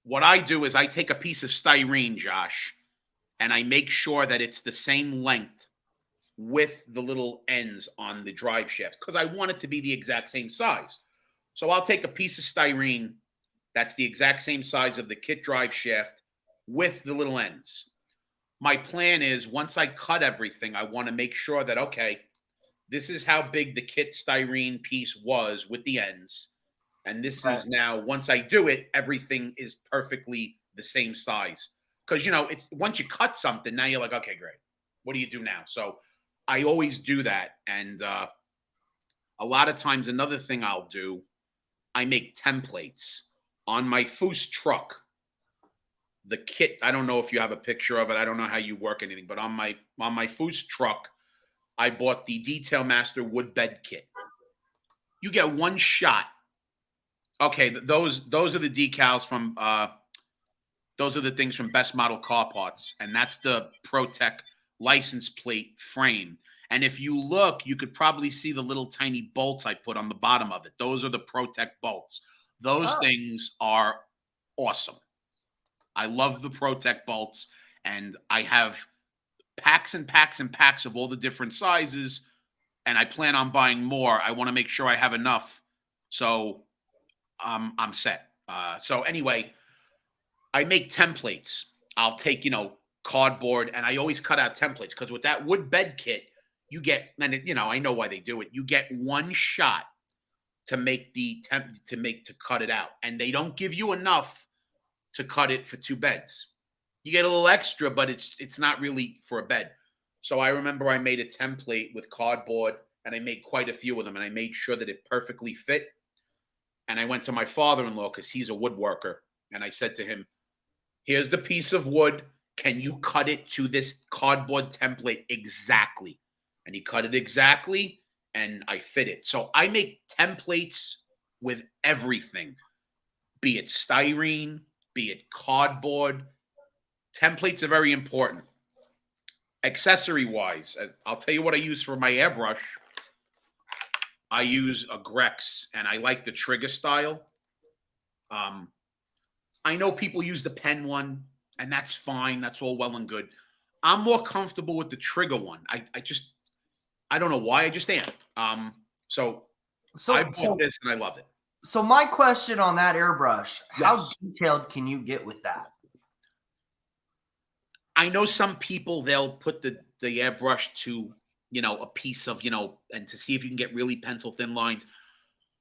S3: what I do is I take a piece of styrene, Josh, and I make sure that it's the same length with the little ends on the drive shaft because I want it to be the exact same size. So I'll take a piece of styrene that's the exact same size of the kit drive shaft with the little ends. My plan is once I cut everything, I want to make sure that, okay, this is how big the kit styrene piece was with the ends. And this is now, once I do it, everything is perfectly the same size. Because, it's once you cut something, now you're like, okay, great. What do you do now? So I always do that. And a lot of times, another thing I'll do, I make templates on my Foose truck. The kit, I don't know if you have a picture of it. I don't know how you work anything, but on my Foose truck, I bought the Detail Master wood bed kit. You get one shot. Okay, those are the decals from those are the things from Best Model Car Parts, and that's the ProTech license plate frame. And if you look, you could probably see the little tiny bolts I put on the bottom of it. Those are the Protect bolts. Those
S2: Oh.
S3: things are awesome. I love the Protect bolts, and I have packs and packs and packs of all the different sizes, and I plan on buying more. I want to make sure I have enough, so I'm set. So anyway, I make templates. I'll take, cardboard, and I always cut out templates because with that wood bed kit, you get, and I know why they do it. You get one shot to make to cut it out, and they don't give you enough to cut it for 2 beds. You get a little extra, but it's not really for a bed. So I remember I made a template with cardboard, and I made quite a few of them, and I made sure that it perfectly fit. And I went to my father-in-law because he's a woodworker, and I said to him, "Here's the piece of wood. Can you cut it to this cardboard template exactly?" And he cut it exactly, and I fit it. So I make templates with everything, be it styrene, be it cardboard. Templates are very important. Accessory-wise, I'll tell you what I use for my airbrush. I use a Grex, and I like the trigger style. I know people use the pen one, and that's fine. That's all well and good. I'm more comfortable with the trigger one. I don't know why. I just am. So I bought this, and I love it.
S2: So my question on that airbrush, how
S3: Yes.
S2: detailed can you get with that?
S3: I know some people, they'll put the airbrush to, a piece of, and to see if you can get really pencil thin lines.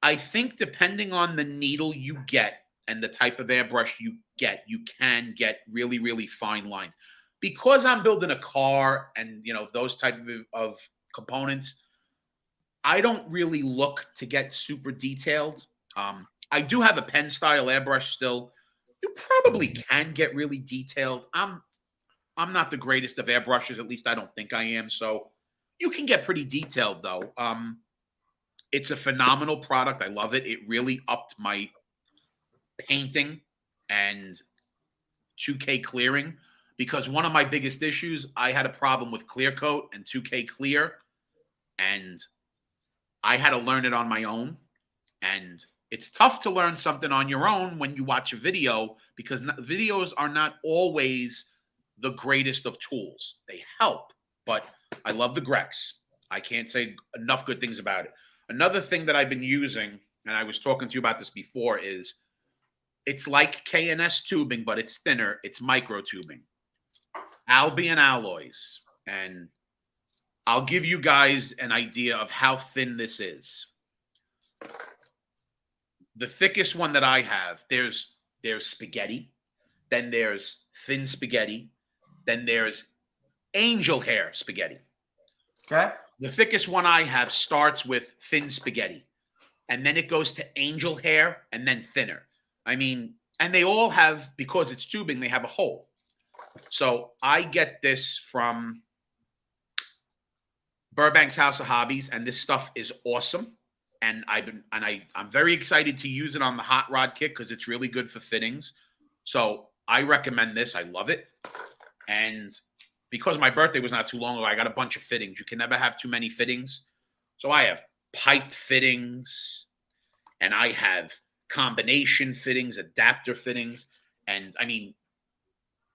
S3: I think depending on the needle you get and the type of airbrush you get, you can get really, really fine lines. Because I'm building a car and, those type of components, I don't really look to get super detailed. I do have a pen style airbrush still. You probably can get really detailed. I'm not the greatest of airbrushes, at least I don't think I am. So you can get pretty detailed though. It's a phenomenal product. I love it. It really upped my painting and 2K clearing, because one of my biggest issues, I had a problem with clear coat and 2K clear, and I had to learn it on my own. And it's tough to learn something on your own when you watch a video, because videos are not always the greatest of tools. They help, but I love the Grex. I can't say enough good things about it. Another thing that I've been using, and I was talking to you about this before, is it's like K&S tubing, but it's thinner. It's micro tubing. Albion Alloys. And I'll give you guys an idea of how thin this is. The thickest one that I have, there's spaghetti, then there's thin spaghetti, then there's angel hair spaghetti.
S2: Okay.
S3: The thickest one I have starts with thin spaghetti, and then it goes to angel hair, and then thinner. I mean, and they all have, because it's tubing, they have a hole. So I get this from Burbank's House of Hobbies, and this stuff is awesome. And I'm very excited to use it on the hot rod kit because it's really good for fittings. So I recommend this. I love it. And because my birthday was not too long ago, I got a bunch of fittings. You can never have too many fittings. So I have pipe fittings, and I have combination fittings, adapter fittings. And I mean,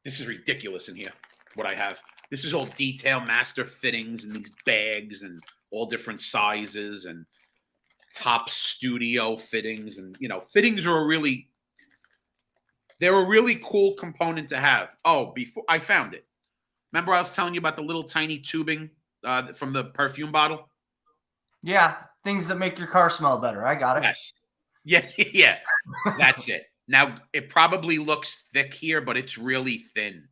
S3: this is ridiculous in here, what I have. This is all detail master fittings and these bags and all different sizes and top studio fittings. And, fittings are they're a really cool component to have. Oh, before I found it. Remember I was telling you about the little tiny tubing from the perfume bottle?
S2: Yeah, things that make your car smell better. I got it.
S3: Yes. Yeah, yeah. That's it. Now, it probably looks thick here, but it's really thin.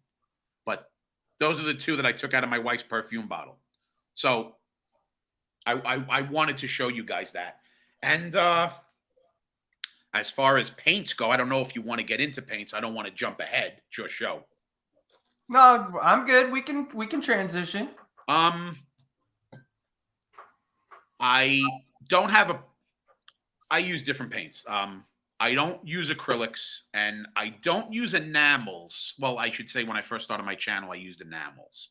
S3: But those are the two that I took out of my wife's perfume bottle. So I wanted to show you guys that. And as far as paints go, I don't know if you want to get into paints. I don't want to jump ahead. It's your show.
S2: No, I'm good. We can transition.
S3: I don't have I use different paints. I don't use acrylics, and I don't use enamels. Well, I should say when I first started my channel, I used enamels.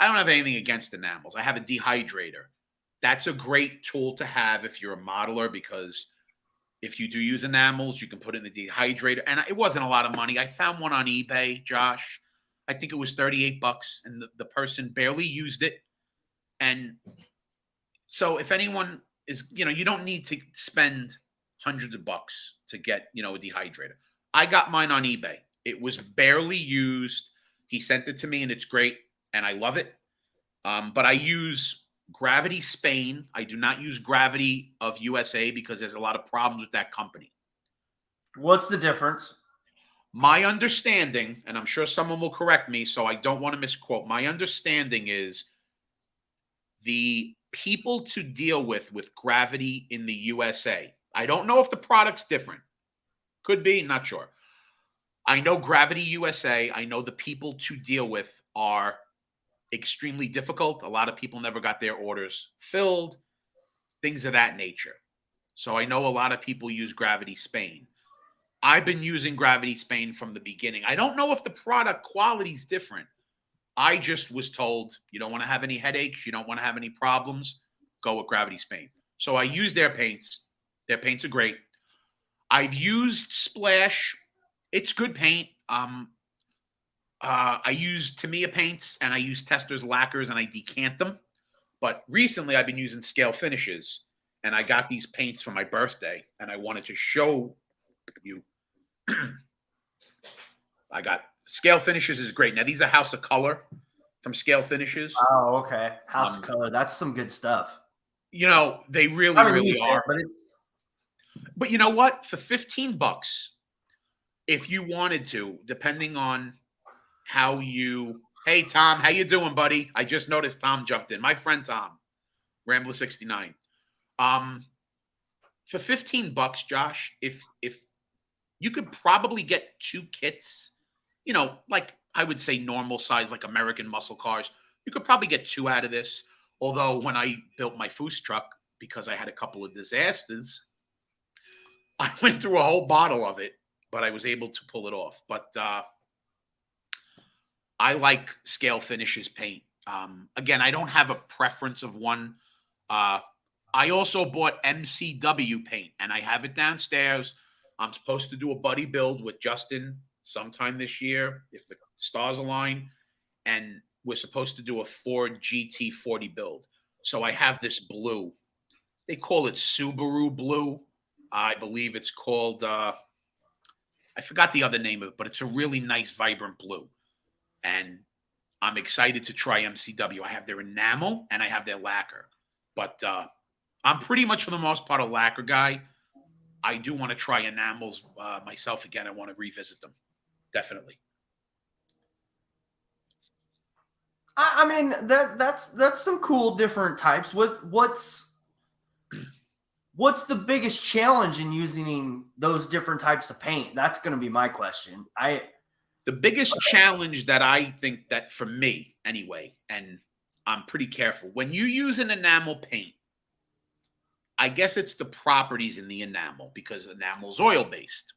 S3: I don't have anything against enamels. I have a dehydrator. That's a great tool to have if you're a modeler, because if you do use enamels, you can put it in the dehydrator. And it wasn't a lot of money. I found one on eBay, Josh. I think it was $38, and the person barely used it. And so if anyone is, you don't need to spend hundreds of bucks to get, a dehydrator. I got mine on eBay. It was barely used. He sent it to me, and it's great, and I love it. But I use Gravity Spain. I do not use Gravity of USA because there's a lot of problems with that company.
S2: What's the difference?
S3: My understanding, and I'm sure someone will correct me, so I don't want to misquote. My understanding is the people to deal with Gravity in the USA. I don't know if the product's different. Could be, not sure. I know Gravity USA. I know the people to deal with are extremely difficult. A lot of people never got their orders filled, things of that nature. So I know a lot of people use Gravity Spain. I've been using Gravity Spain from the beginning. I don't know if the product quality is different. I just was told, you don't want to have any headaches, you don't want to have any problems, go with Gravity Spain. So I use their paints. Their paints are great. I've used Splash. It's good paint. I use Tamiya paints, and I use Testors lacquers, and I decant them. But recently I've been using Scale Finishes, and I got these paints for my birthday, and I wanted to show you. I got Scale Finishes is great. Now, these are House of Color from Scale Finishes.
S2: Oh, okay. House of Color. That's some good stuff.
S3: They really are.
S2: But
S3: But you know what? For $15, if you wanted to, depending on how you... Hey, Tom, how you doing, buddy? I just noticed Tom jumped in. My friend Tom, Rambler69. For $15, Josh, if you could probably get 2 kits, like I would say normal size, like American muscle cars, you could probably get 2 out of this. Although when I built my Foos truck, because I had a couple of disasters, I went through a whole bottle of it, but I was able to pull it off. But I like Scale Finishes paint. Again, I don't have a preference of one. I also bought MCW paint, and I have it downstairs. I'm supposed to do a buddy build with Justin sometime this year, if the stars align, and we're supposed to do a Ford GT40 build. So I have this blue. They call it Subaru blue. I believe it's called, I forgot the other name of it, but it's a really nice, vibrant blue. And I'm excited to try MCW. I have their enamel and I have their lacquer. But I'm pretty much, for the most part, a lacquer guy. I do want to try enamels myself again. I want to revisit them. Definitely.
S2: I mean, that's some cool different types. What's the biggest challenge in using those different types of paint? That's going to be my question.
S3: The biggest challenge that I think that, for me anyway, and I'm pretty careful, when you use an enamel paint, I guess it's the properties in the enamel, because enamel is oil-based.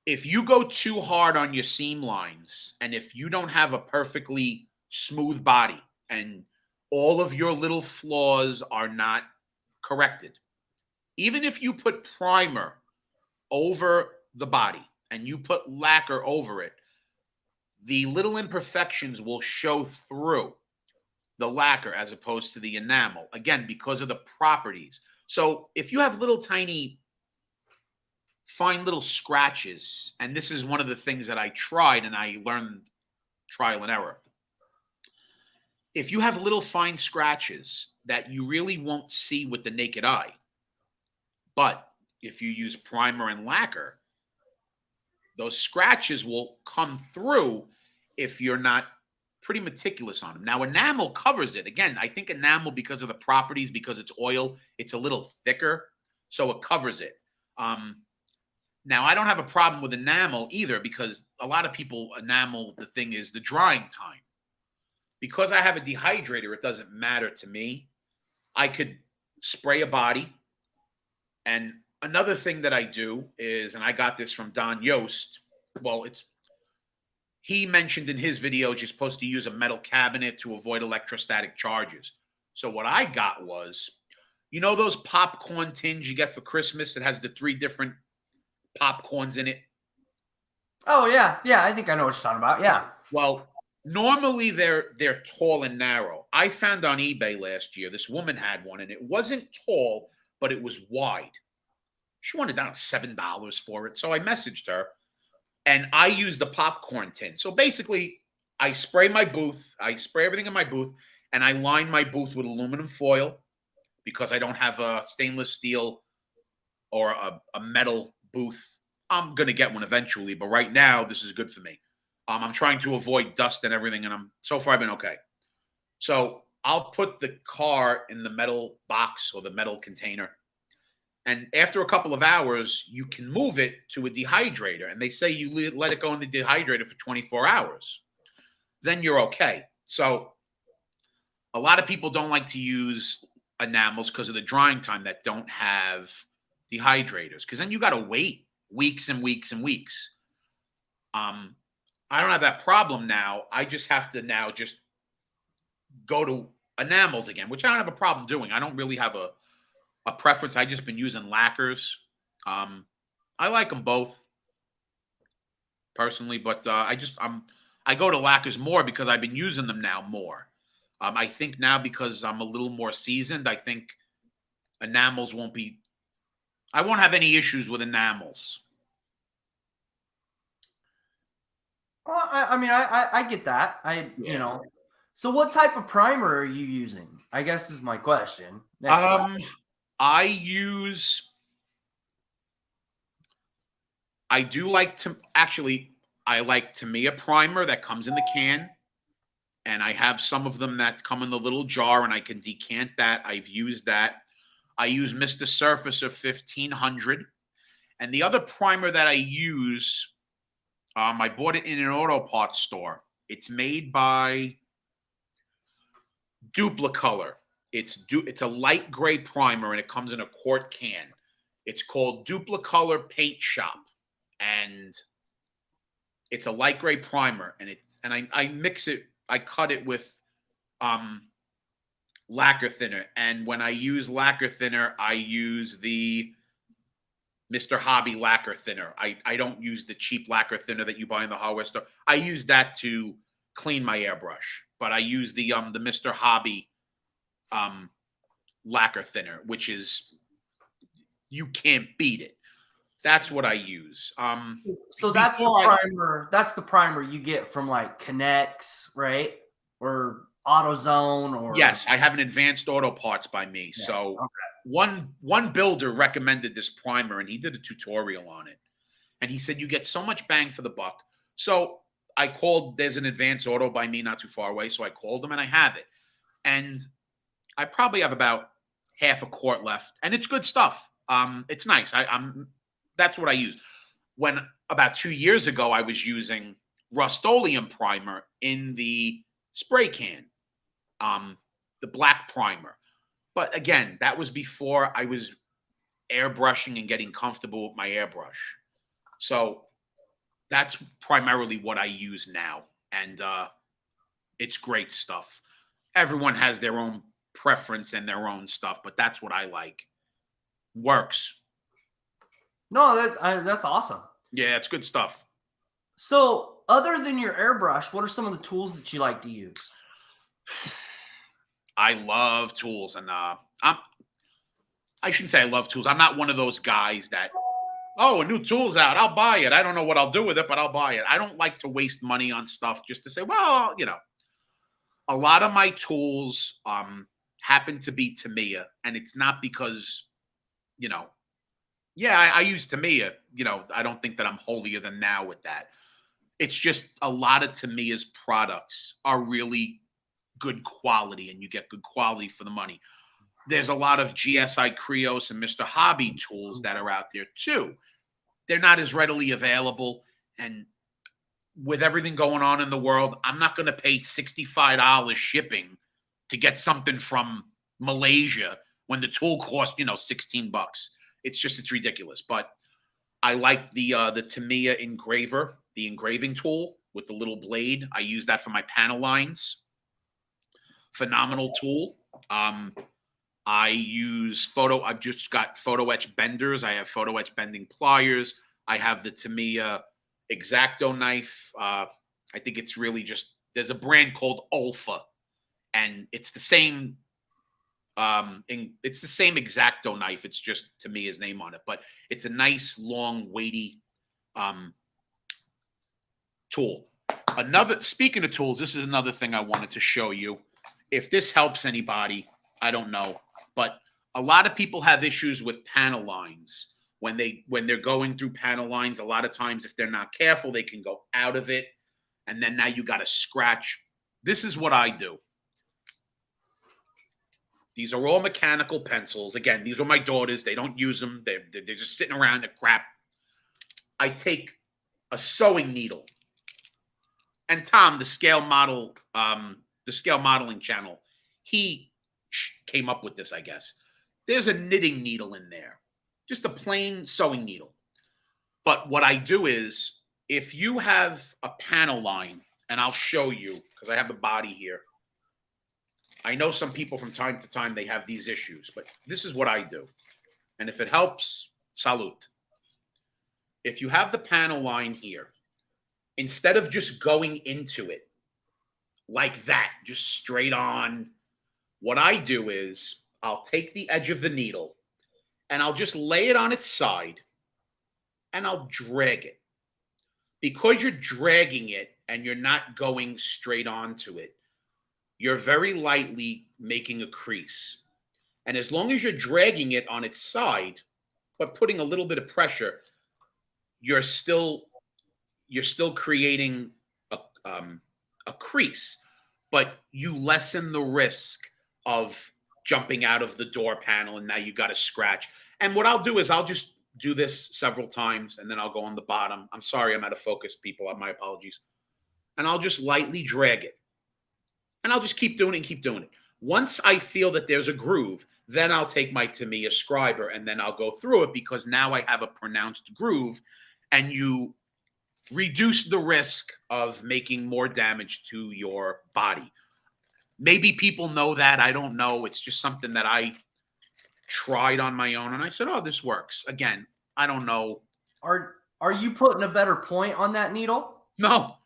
S3: If you go too hard on your seam lines, and if you don't have a perfectly smooth body, and all of your little flaws are not corrected, even if you put primer over the body and you put lacquer over it, the little imperfections will show through the lacquer as opposed to the enamel, again, because of the properties. So if you have little tiny fine little scratches, and this is one of the things that I tried and I learned trial and error. If you have little fine scratches that you really won't see with the naked eye, but if you use primer and lacquer, those scratches will come through if you're not pretty meticulous on them. Now, enamel covers it. Again, I think enamel, because of the properties, because it's oil, it's a little thicker, so it covers it. Now, I don't have a problem with enamel either, because a lot of people enamel, the thing is the drying time. Because I have a dehydrator, it doesn't matter to me. I could spray a body. And another thing that I do is, and I got this from Don Yost, well, he mentioned in his video you're supposed to use a metal cabinet to avoid electrostatic charges. So what I got was, you know those popcorn tins you get for Christmas? It has the 3 different popcorns in it.
S2: Oh yeah, yeah. I think I know what you're talking about. Yeah.
S3: Well, normally they're tall and narrow. I found on eBay last year this woman had one, and it wasn't tall, but it was wide. She wanted down $7 for it, so I messaged her, and I used the popcorn tin. So basically, I spray my booth, I spray everything in my booth, and I line my booth with aluminum foil because I don't have a stainless steel or a metal booth. I'm gonna get one eventually, but right now this is good for me. I'm trying to avoid dust and everything, and so far I've been okay. So I'll put the car in the metal box or the metal container, and after a couple of hours, you can move it to a dehydrator, and they say you let it go in the dehydrator for 24 hours. Then you're okay. So a lot of people don't like to use enamels because of the drying time that don't have dehydrators, because then you got to wait weeks and weeks and weeks. I don't have that problem now. I just have to now just go to enamels again, which I don't have a problem doing. I don't really have a preference. I just been using lacquers. I like them both personally, but I go to lacquers more because I've been using them now more. I think now because I'm a little more seasoned, I think enamels I won't have any issues with enamels.
S2: Well, I mean, I get that. You know. So what type of primer are you using? I guess is my question.
S3: I like Tamiya primer that comes in the can, and I have some of them that come in the little jar, and I can decant that. I've used that. I use Mr. Surfacer 1500, and the other primer that I use, I bought it in an auto parts store. It's made by Duplicolor. It's a light gray primer, and it comes in a quart can. It's called Duplicolor Paint Shop, and it's a light gray primer, and I mix it. I cut it with lacquer thinner, and when I use lacquer thinner, I use the Mr. Hobby lacquer thinner. I don't use the cheap lacquer thinner that you buy in the hardware store. I use that to clean my airbrush, but I use the Mr. Hobby lacquer thinner, which is, you can't beat it. That's what I use.
S2: So that's the primer. That's the primer you get from like Connex, right? Or AutoZone, or
S3: yes, I have an Advanced Auto Parts by me. Yeah, so okay. One builder recommended this primer, and he did a tutorial on it. And he said you get so much bang for the buck. So I called. There's an Advanced Auto by me, not too far away. So I called them, and I have it. And I probably have about half a quart left, and it's good stuff. It's nice. That's what I use. When about 2 years ago, I was using Rust-Oleum primer in the spray can, the black primer. But again, that was before I was airbrushing and getting comfortable with my airbrush. So that's primarily what I use now, and it's great stuff. Everyone has their own preference and their own stuff, but that's what I like. Works.
S2: No, that's awesome.
S3: Yeah, it's good stuff.
S2: So, other than your airbrush, what are some of the tools that you like to use?
S3: I love tools, and I shouldn't say I love tools. I'm not one of those guys that, a new tool's out, I'll buy it. I don't know what I'll do with it, but I'll buy it. I don't like to waste money on stuff just to say, well, a lot of my tools happen to be Tamiya, and it's not because, I use Tamiya. I don't think that I'm holier than thou with that. It's just a lot of Tamiya's products are really good quality, and you get good quality for the money. There's a lot of GSI Krios and Mr. Hobby tools that are out there too. They're not as readily available, and with everything going on in the world, I'm not going to pay $65 shipping to get something from Malaysia when the tool costs, $16. It's ridiculous. But I like the Tamiya engraver, the engraving tool. with the little blade. I use that for my panel lines. Phenomenal tool. I use I've just got photo etch benders. I have photo etch bending pliers. I have the Tamiya X-Acto knife. I think it's really just, there's a brand called Olfa, and it's the same. It's the same X-Acto knife. It's just Tamiya's name on it, but it's a nice, long, weighty tool. Speaking of tools, this is another thing I wanted to show you. If this helps anybody, I don't know, but a lot of people have issues with panel lines. When they're going through panel lines, a lot of times if they're not careful, they can go out of it, and then now you got to scratch. This is what I do. These are all mechanical pencils. Again, these are my daughters. They don't use them. They're just sitting around. They're crap. I take a sewing needle. And Tom, the scale modeling channel, he came up with this, I guess. There's a knitting needle in there. Just a plain sewing needle. But what I do is, if you have a panel line, and I'll show you, because I have the body here. I know some people from time to time, they have these issues, but this is what I do. And if it helps, salute. If you have the panel line here, instead of just going into it like that, just straight on, what I do is I'll take the edge of the needle and I'll just lay it on its side and I'll drag it. Because you're dragging it and you're not going straight onto it, you're very lightly making a crease. And as long as you're dragging it on its side, but putting a little bit of pressure, you're still creating a crease, but you lessen the risk of jumping out of the door panel and now you got to scratch. And what I'll do is I'll just do this several times and then I'll go on the bottom. I'm sorry, I'm out of focus, people. My apologies. And I'll just lightly drag it. And I'll just keep doing it and keep doing it. Once I feel that there's a groove, then I'll take my Tamiya Scriber and then I'll go through it, because now I have a pronounced groove and you reduce the risk of making more damage to your body. Maybe people know that. I don't know. It's just something that I tried on my own and I said, oh, this works. Again, I don't know.
S2: Are you putting a better point on that needle?
S3: No.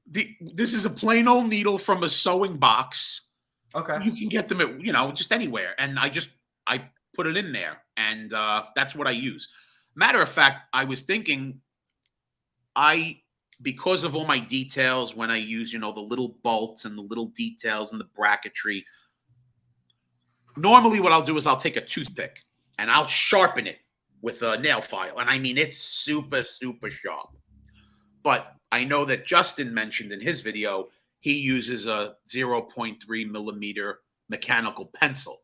S3: This is a plain old needle from a sewing box.
S2: Okay.
S3: You can get them at, just anywhere. And I put it in there, and that's what I use. Matter of fact, I was thinking, because of all my details, when I use, the little bolts and the little details and the bracketry, normally what I'll do is I'll take a toothpick and I'll sharpen it with a nail file. And I mean, it's super, super sharp. But I know that Justin mentioned in his video, he uses a 0.3 millimeter mechanical pencil.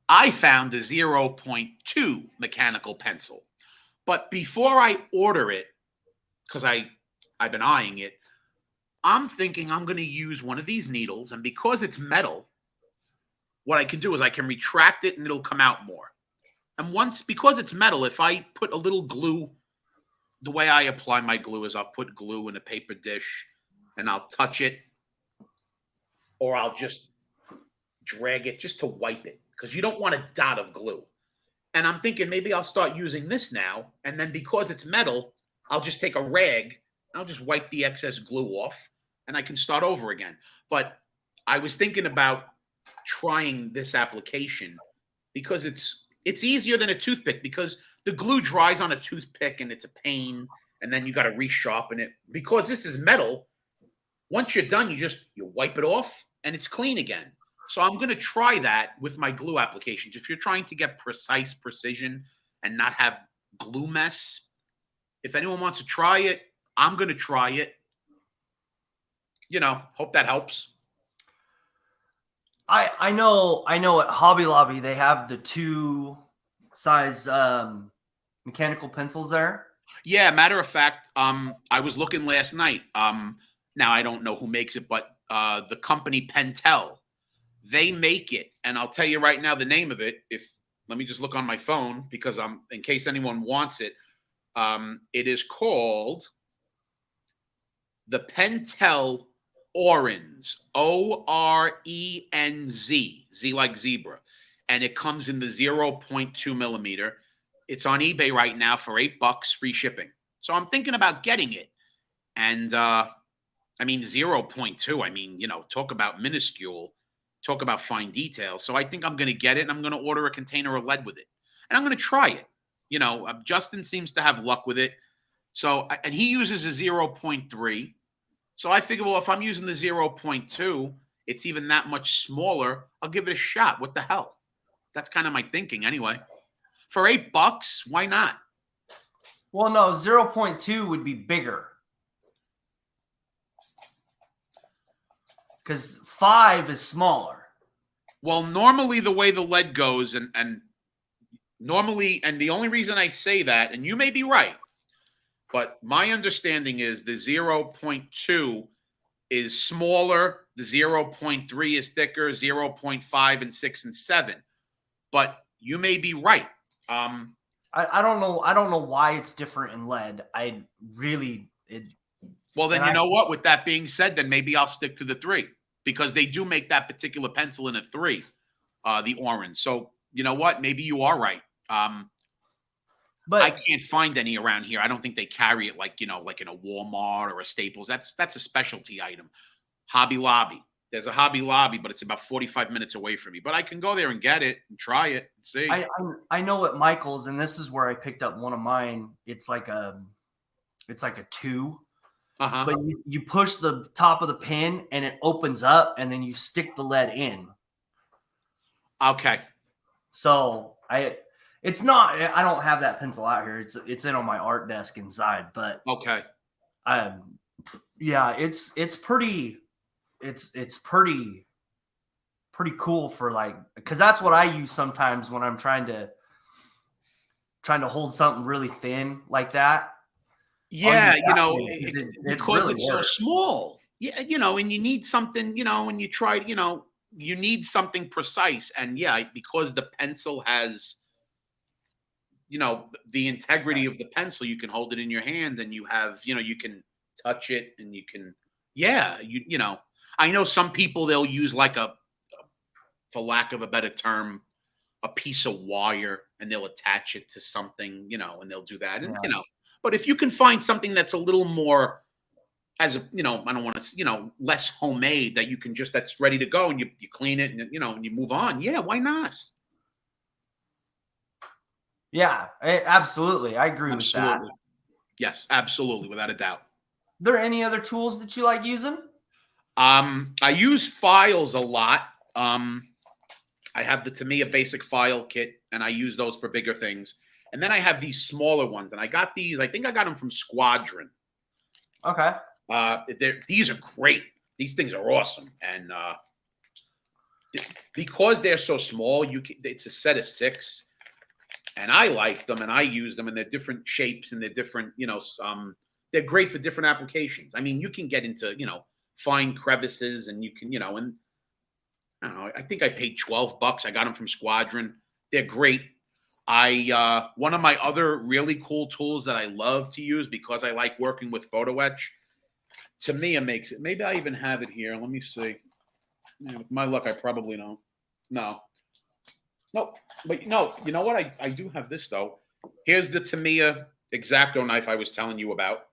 S3: I found a 0.2 mechanical pencil. But before I order it, because I've been eyeing it, I'm thinking I'm going to use one of these needles. And because it's metal, what I can do is I can retract it and it'll come out more. And because it's metal, if I put a little glue, the way I apply my glue is I'll put glue in a paper dish and I'll touch it, or I'll just drag it just to wipe it, because you don't want a dot of glue. And I'm thinking maybe I'll start using this now. And then because it's metal, I'll just take a rag and I'll just wipe the excess glue off and I can start over again. But I was thinking about trying this application because it's easier than a toothpick, because the glue dries on a toothpick and it's a pain, and then you got to resharpen it. Because this is metal, once you're done, you wipe it off and it's clean again. So I'm going to try that with my glue applications. If you're trying to get precise precision and not have glue mess, if anyone wants to try it, I'm going to try it. Hope that helps.
S2: I know at Hobby Lobby they have the 2 size mechanical pencils there.
S3: Yeah, matter of fact, I was looking last night. Now I don't know who makes it, but the company Pentel, they make it, and I'll tell you right now the name of it. Let me just look on my phone, because in case anyone wants it. It is called the Pentel Orenz, Orenz, Z like zebra, and it comes in the 0.2 millimeter. It's on eBay right now for $8, free shipping. So I'm thinking about getting it. And I mean, 0.2, I mean, talk about minuscule, talk about fine details. So I think I'm going to get it, and I'm going to order a container of lead with it. And I'm going to try it. Justin seems to have luck with it. So, and he uses a 0.3. So I figure, well, if I'm using the 0.2, it's even that much smaller. I'll give it a shot. What the hell? That's kind of my thinking anyway. For $8, why not?
S2: Well, no, 0.2 would be bigger. Because 5 is smaller.
S3: Well, normally the way the lead goes, and normally, and the only reason I say that, and you may be right, but my understanding is the 0.2 is smaller, the 0.3 is thicker, 0.5 and 6 and 7. But you may be right.
S2: I don't know. I don't know why it's different in lead.
S3: Well, then you know what? With that being said, then maybe I'll stick to the 3, because they do make that particular pencil in a 3, the Orenz. So you know what? Maybe you are right. But I can't find any around here. I don't think they carry it like in a Walmart or a Staples. That's a specialty item. Hobby Lobby. There's a Hobby Lobby, but it's about 45 minutes away from me. But I can go there and get it and try it and see.
S2: I know at Michael's, and this is where I picked up one of mine. It's like a 2.
S3: Uh-huh.
S2: But you push the top of the pin and it opens up, and then you stick the lead in.
S3: Okay.
S2: So it's not. I don't have that pencil out here. It's in on my art desk inside. But
S3: okay.
S2: Yeah, it's pretty. It's pretty cool for because that's what I use sometimes when I'm trying to hold something really thin like that.
S3: Yeah,
S2: really
S3: because it's so
S2: works.
S3: small. Yeah, and you need something, when you try, you need something precise. And yeah, because the pencil has, the integrity of the pencil, you can hold it in your hand and you have, you can touch it and you can, I know some people, they'll use for lack of a better term, a piece of wire, and they'll attach it to something, and they'll do that. And, but if you can find something that's a little more I don't want to, less homemade, that you can that's ready to go, and you clean it and, and you move on. Yeah. Why not?
S2: Yeah, absolutely. I agree with that.
S3: Yes, absolutely. Without a doubt.
S2: Are there any other tools that you like using?
S3: I use files a lot. I have the Tamiya basic file kit, and I use those for bigger things. And then I have these smaller ones, and I got these. I think I got them from Squadron.
S2: Okay.
S3: These are great. These things are awesome, and because they're so small, it's a set of 6, and I like them, and I use them, and they're different shapes, and they're different. They're great for different applications. I mean, you can get into fine crevices, and you can and I don't know. I think I paid $12. I got them from Squadron. They're great. One of my other really cool tools that I love to use, because I like working with photo etch, Tamiya makes it. Maybe I even have it here. Let me see. Yeah, with my luck, I probably don't. No. Nope. But no, you know what? I do have this, though. Here's the Tamiya X-Acto knife I was telling you about.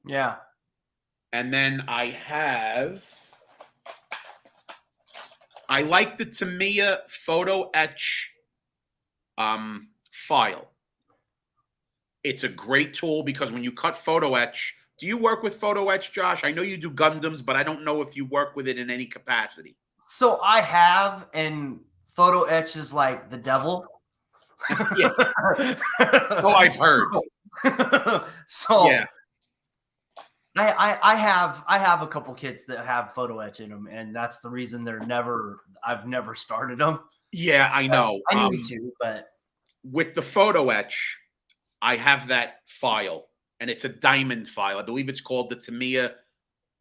S2: Yeah.
S3: And then I like the Tamiya photo etch file. It's a great tool, because when you cut photo etch, do you work with photo etch, Josh? I know you do Gundams, but I don't know if you work with it in any capacity.
S2: So I have, and photo etch is like the devil.
S3: Yeah. Oh, I've heard.
S2: So
S3: yeah.
S2: I have a couple kits that have photo etch in them, and that's the reason I've never started them.
S3: Yeah, I know.
S2: I need to, but
S3: with the photo etch, I have that file, and it's a diamond file. I believe it's called the Tamiya.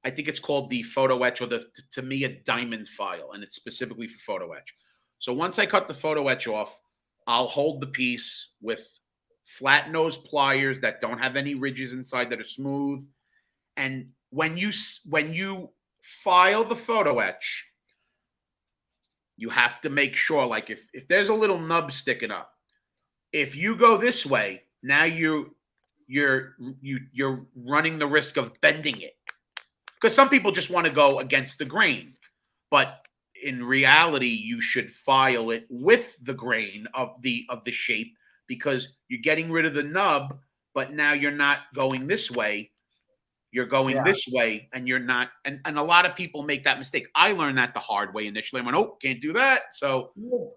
S3: I think it's called the photo etch, or the Tamiya diamond file, and it's specifically for photo etch. So once I cut the photo etch off, I'll hold the piece with flat nose pliers that don't have any ridges inside, that are smooth. And when you file the photo etch, you have to make sure, like if there's a little nub sticking up, if you go this way, now you're running the risk of bending it, because some people just want to go against the grain, but in reality, you should file it with the grain of the shape, because you're getting rid of the nub, but now you're not going this way. You're going this way, and you're not. And a lot of people make that mistake. I learned that the hard way initially. I went, oh, can't do that. So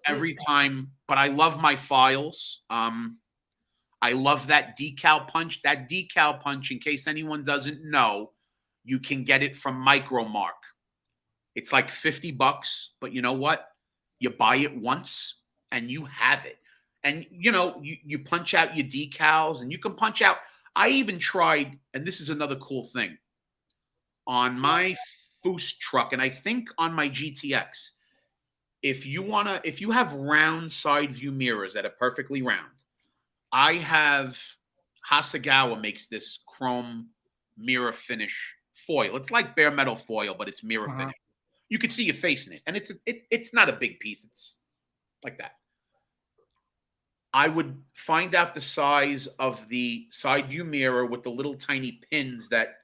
S3: every time, but I love my files. I love that decal punch. That decal punch, in case anyone doesn't know, you can get it from Micromark. It's like $50, but you know what? You buy it once and you have it. And you punch out your decals, and you can punch out. I even tried, and this is another cool thing, on my Foose truck, and I think on my GTX, if you have round side view mirrors that are perfectly round, I have Hasegawa makes this chrome mirror finish foil. It's like bare metal foil, but it's mirror finish. You can see your face in it, and it's not a big piece. It's like that. I would find out the size of the side view mirror with the little tiny pins that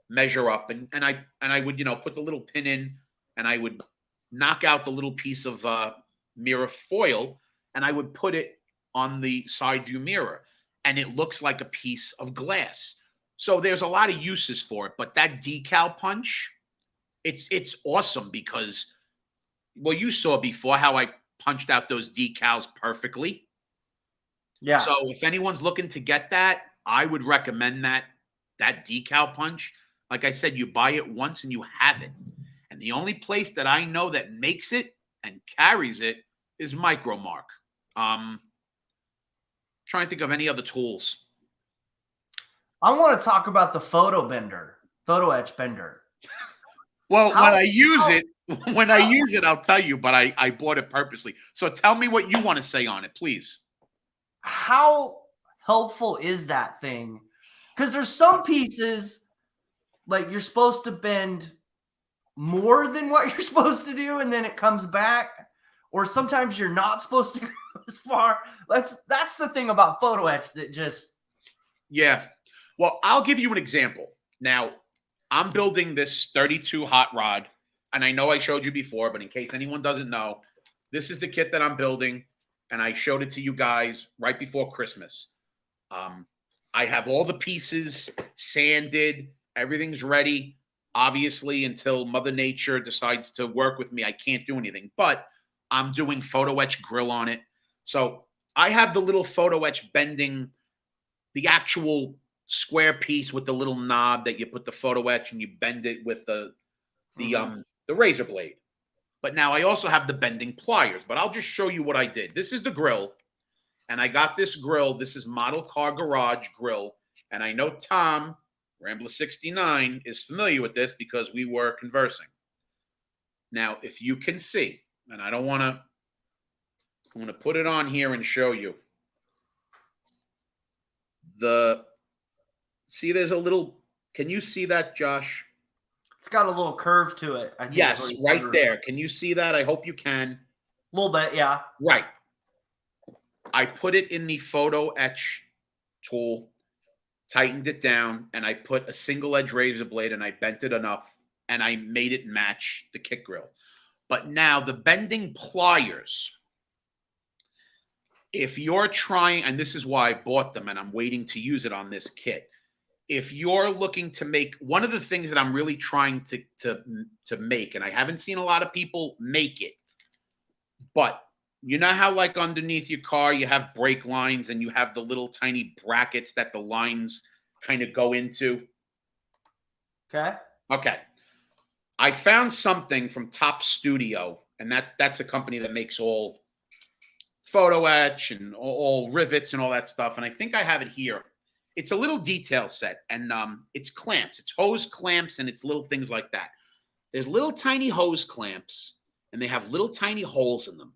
S3: measure up, and I would put the little pin in, and I would knock out the little piece of mirror foil, and I would put it on the side view mirror, and it looks like a piece of glass. So there's a lot of uses for it, but that decal punch, it's awesome because, well, you saw before how I punched out those decals perfectly.
S2: Yeah.
S3: So if anyone's looking to get that, I would recommend that decal punch. Like I said, you buy it once and you have it. And the only place that I know that makes it and carries it is Micromark. Trying to think of any other tools.
S2: I want to talk about the photo etch bender.
S3: Well, when I use it, I'll tell you, but I bought it purposely. So tell me what you want to say on it, please.
S2: How helpful is that thing? Because there's some pieces, like you're supposed to bend more than what you're supposed to do, and then it comes back. Or sometimes you're not supposed to go as far. That's the thing about photo etch that just...
S3: Yeah. Well, I'll give you an example. Now, I'm building this 32 hot rod, and I know I showed you before, but in case anyone doesn't know, this is the kit that I'm building, and I showed it to you guys right before Christmas. I have all the pieces sanded. Everything's ready. Obviously, until Mother Nature decides to work with me, I can't do anything, but I'm doing photo etch grill on it. So I have the little photo etch bending, the actual square piece with the little knob that you put the photo etch and you bend it with the razor blade. But now I also have the bending pliers, but I'll just show you what I did. This is the grill, and I got this grill. This is Model Car Garage grill, and I know Tom, Rambler 69, is familiar with this because we were conversing. Now, if you can see, and I'm going to put it on here and show you. See, there's a little, can you see that, Josh?
S2: It's got a little curve to it. I think
S3: yes, right there. Can you see that? I hope you can.
S2: A little bit, yeah.
S3: Right. I put it in the photo etch tool, tightened it down, and I put a single edge razor blade and I bent it enough and I made it match the kit grill. But now the bending pliers, if you're trying, and this is why I bought them and I'm waiting to use it on this kit. If you're looking to make, one of the things that I'm really trying to make, and I haven't seen a lot of people make it, but you know how like underneath your car, you have brake lines and you have the little tiny brackets that the lines kind of go into? Okay. I found something from Top Studio, and that's a company that makes all photo etch and all rivets and all that stuff. And I think I have it here. It's a little detail set, and it's clamps. It's hose clamps, and it's little things like that. There's little tiny hose clamps, and they have little tiny holes in them.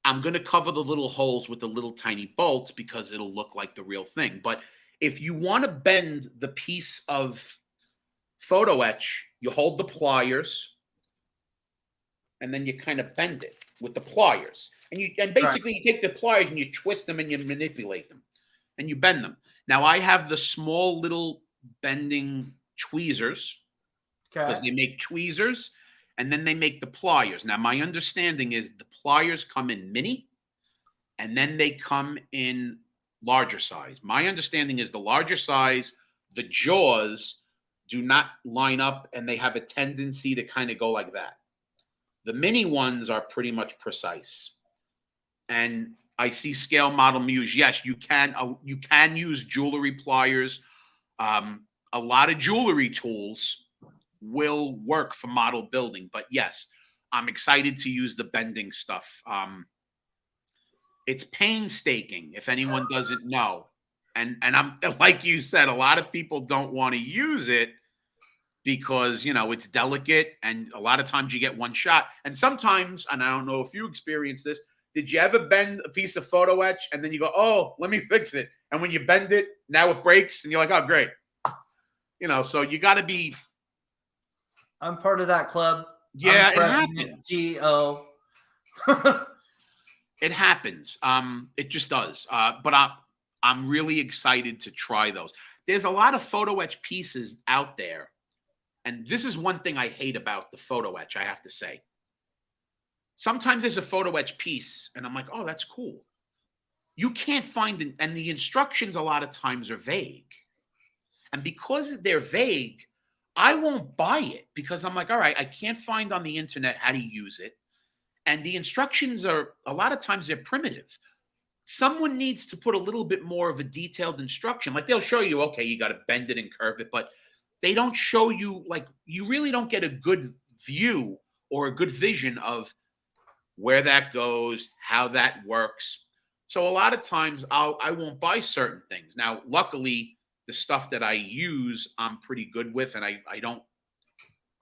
S3: I'm going to cover the little holes with the little tiny bolts because it'll look like the real thing. But If you want to bend the piece of photo etch, you hold the pliers and then you kind of bend it with the pliers. And basically you take the pliers and you twist them and you manipulate them and you bend them. Now I have the small little bending tweezers because they make tweezers and then they make the pliers. Now my understanding is the pliers come in mini and then they come in larger size. My understanding is the larger size, the jaws do not line up and they have a tendency to kind of go like that. The mini ones are pretty much precise. And I see Scale Model Muse. Yes, you can use jewelry pliers. A lot of jewelry tools will work for model building, but yes, I'm excited to use the bending stuff. It's painstaking if anyone doesn't know. And I'm like you said, a lot of people don't want to use it because, you know, it's delicate and a lot of times you get one shot. And sometimes, and I don't know if you experienced this, did you ever bend a piece of photo etch and then you go, oh, let me fix it. And when you bend it, now it breaks and you're like, oh, great. You know, so you got to be.
S2: I'm part of that club.
S3: Yeah, it happens.
S2: CEO.
S3: It happens. It just does. But I'm really excited to try those. There's a lot of photo etch pieces out there. And this is one thing I hate about the photo etch, I have to say. Sometimes there's a photo etch piece, and I'm like, oh, that's cool. You can't find it, and the instructions a lot of times are vague. And because they're vague, I won't buy it because I'm like, all right, I can't find on the internet how to use it. And the instructions are, a lot of times they're primitive. Someone needs to put a little bit more of a detailed instruction. Like they'll show you, okay, you got to bend it and curve it, but they don't show you, like, you really don't get a good view or a good vision of where that goes, how that works. So a lot of times I won't buy certain things. Now, luckily, the stuff that I use, I'm pretty good with, and I don't,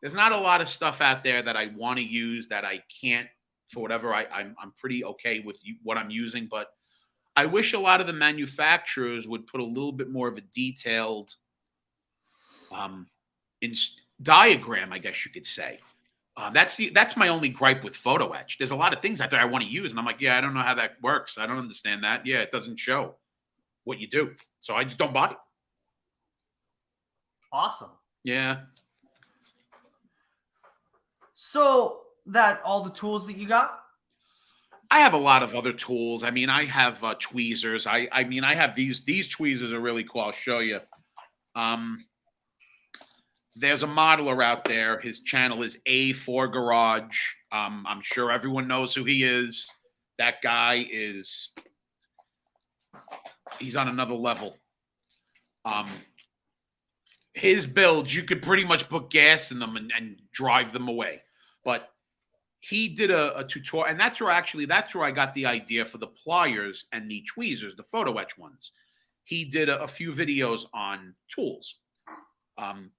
S3: there's not a lot of stuff out there that I want to use that I can't, for whatever, I'm pretty okay with what I'm using, but I wish a lot of the manufacturers would put a little bit more of a detailed diagram, I guess you could say. That's my only gripe with photo etch. There's a lot of things out there I want to use, and I'm like, yeah, I don't know how that works. I don't understand that. Yeah, it doesn't show what you do, so I just don't buy it.
S2: Awesome.
S3: Yeah.
S2: So that all the tools that you got?
S3: I have a lot of other tools. I mean, I have tweezers. I mean, I have these tweezers are really cool. I'll show you. There's a modeler out there. His channel is A4 Garage. I'm sure everyone knows who he is. That guy is, he's on another level. His builds, you could pretty much put gas in them and drive them away. But he did a tutorial, and that's where I got the idea for the pliers and the tweezers, the photo etch ones. He did a few videos on tools.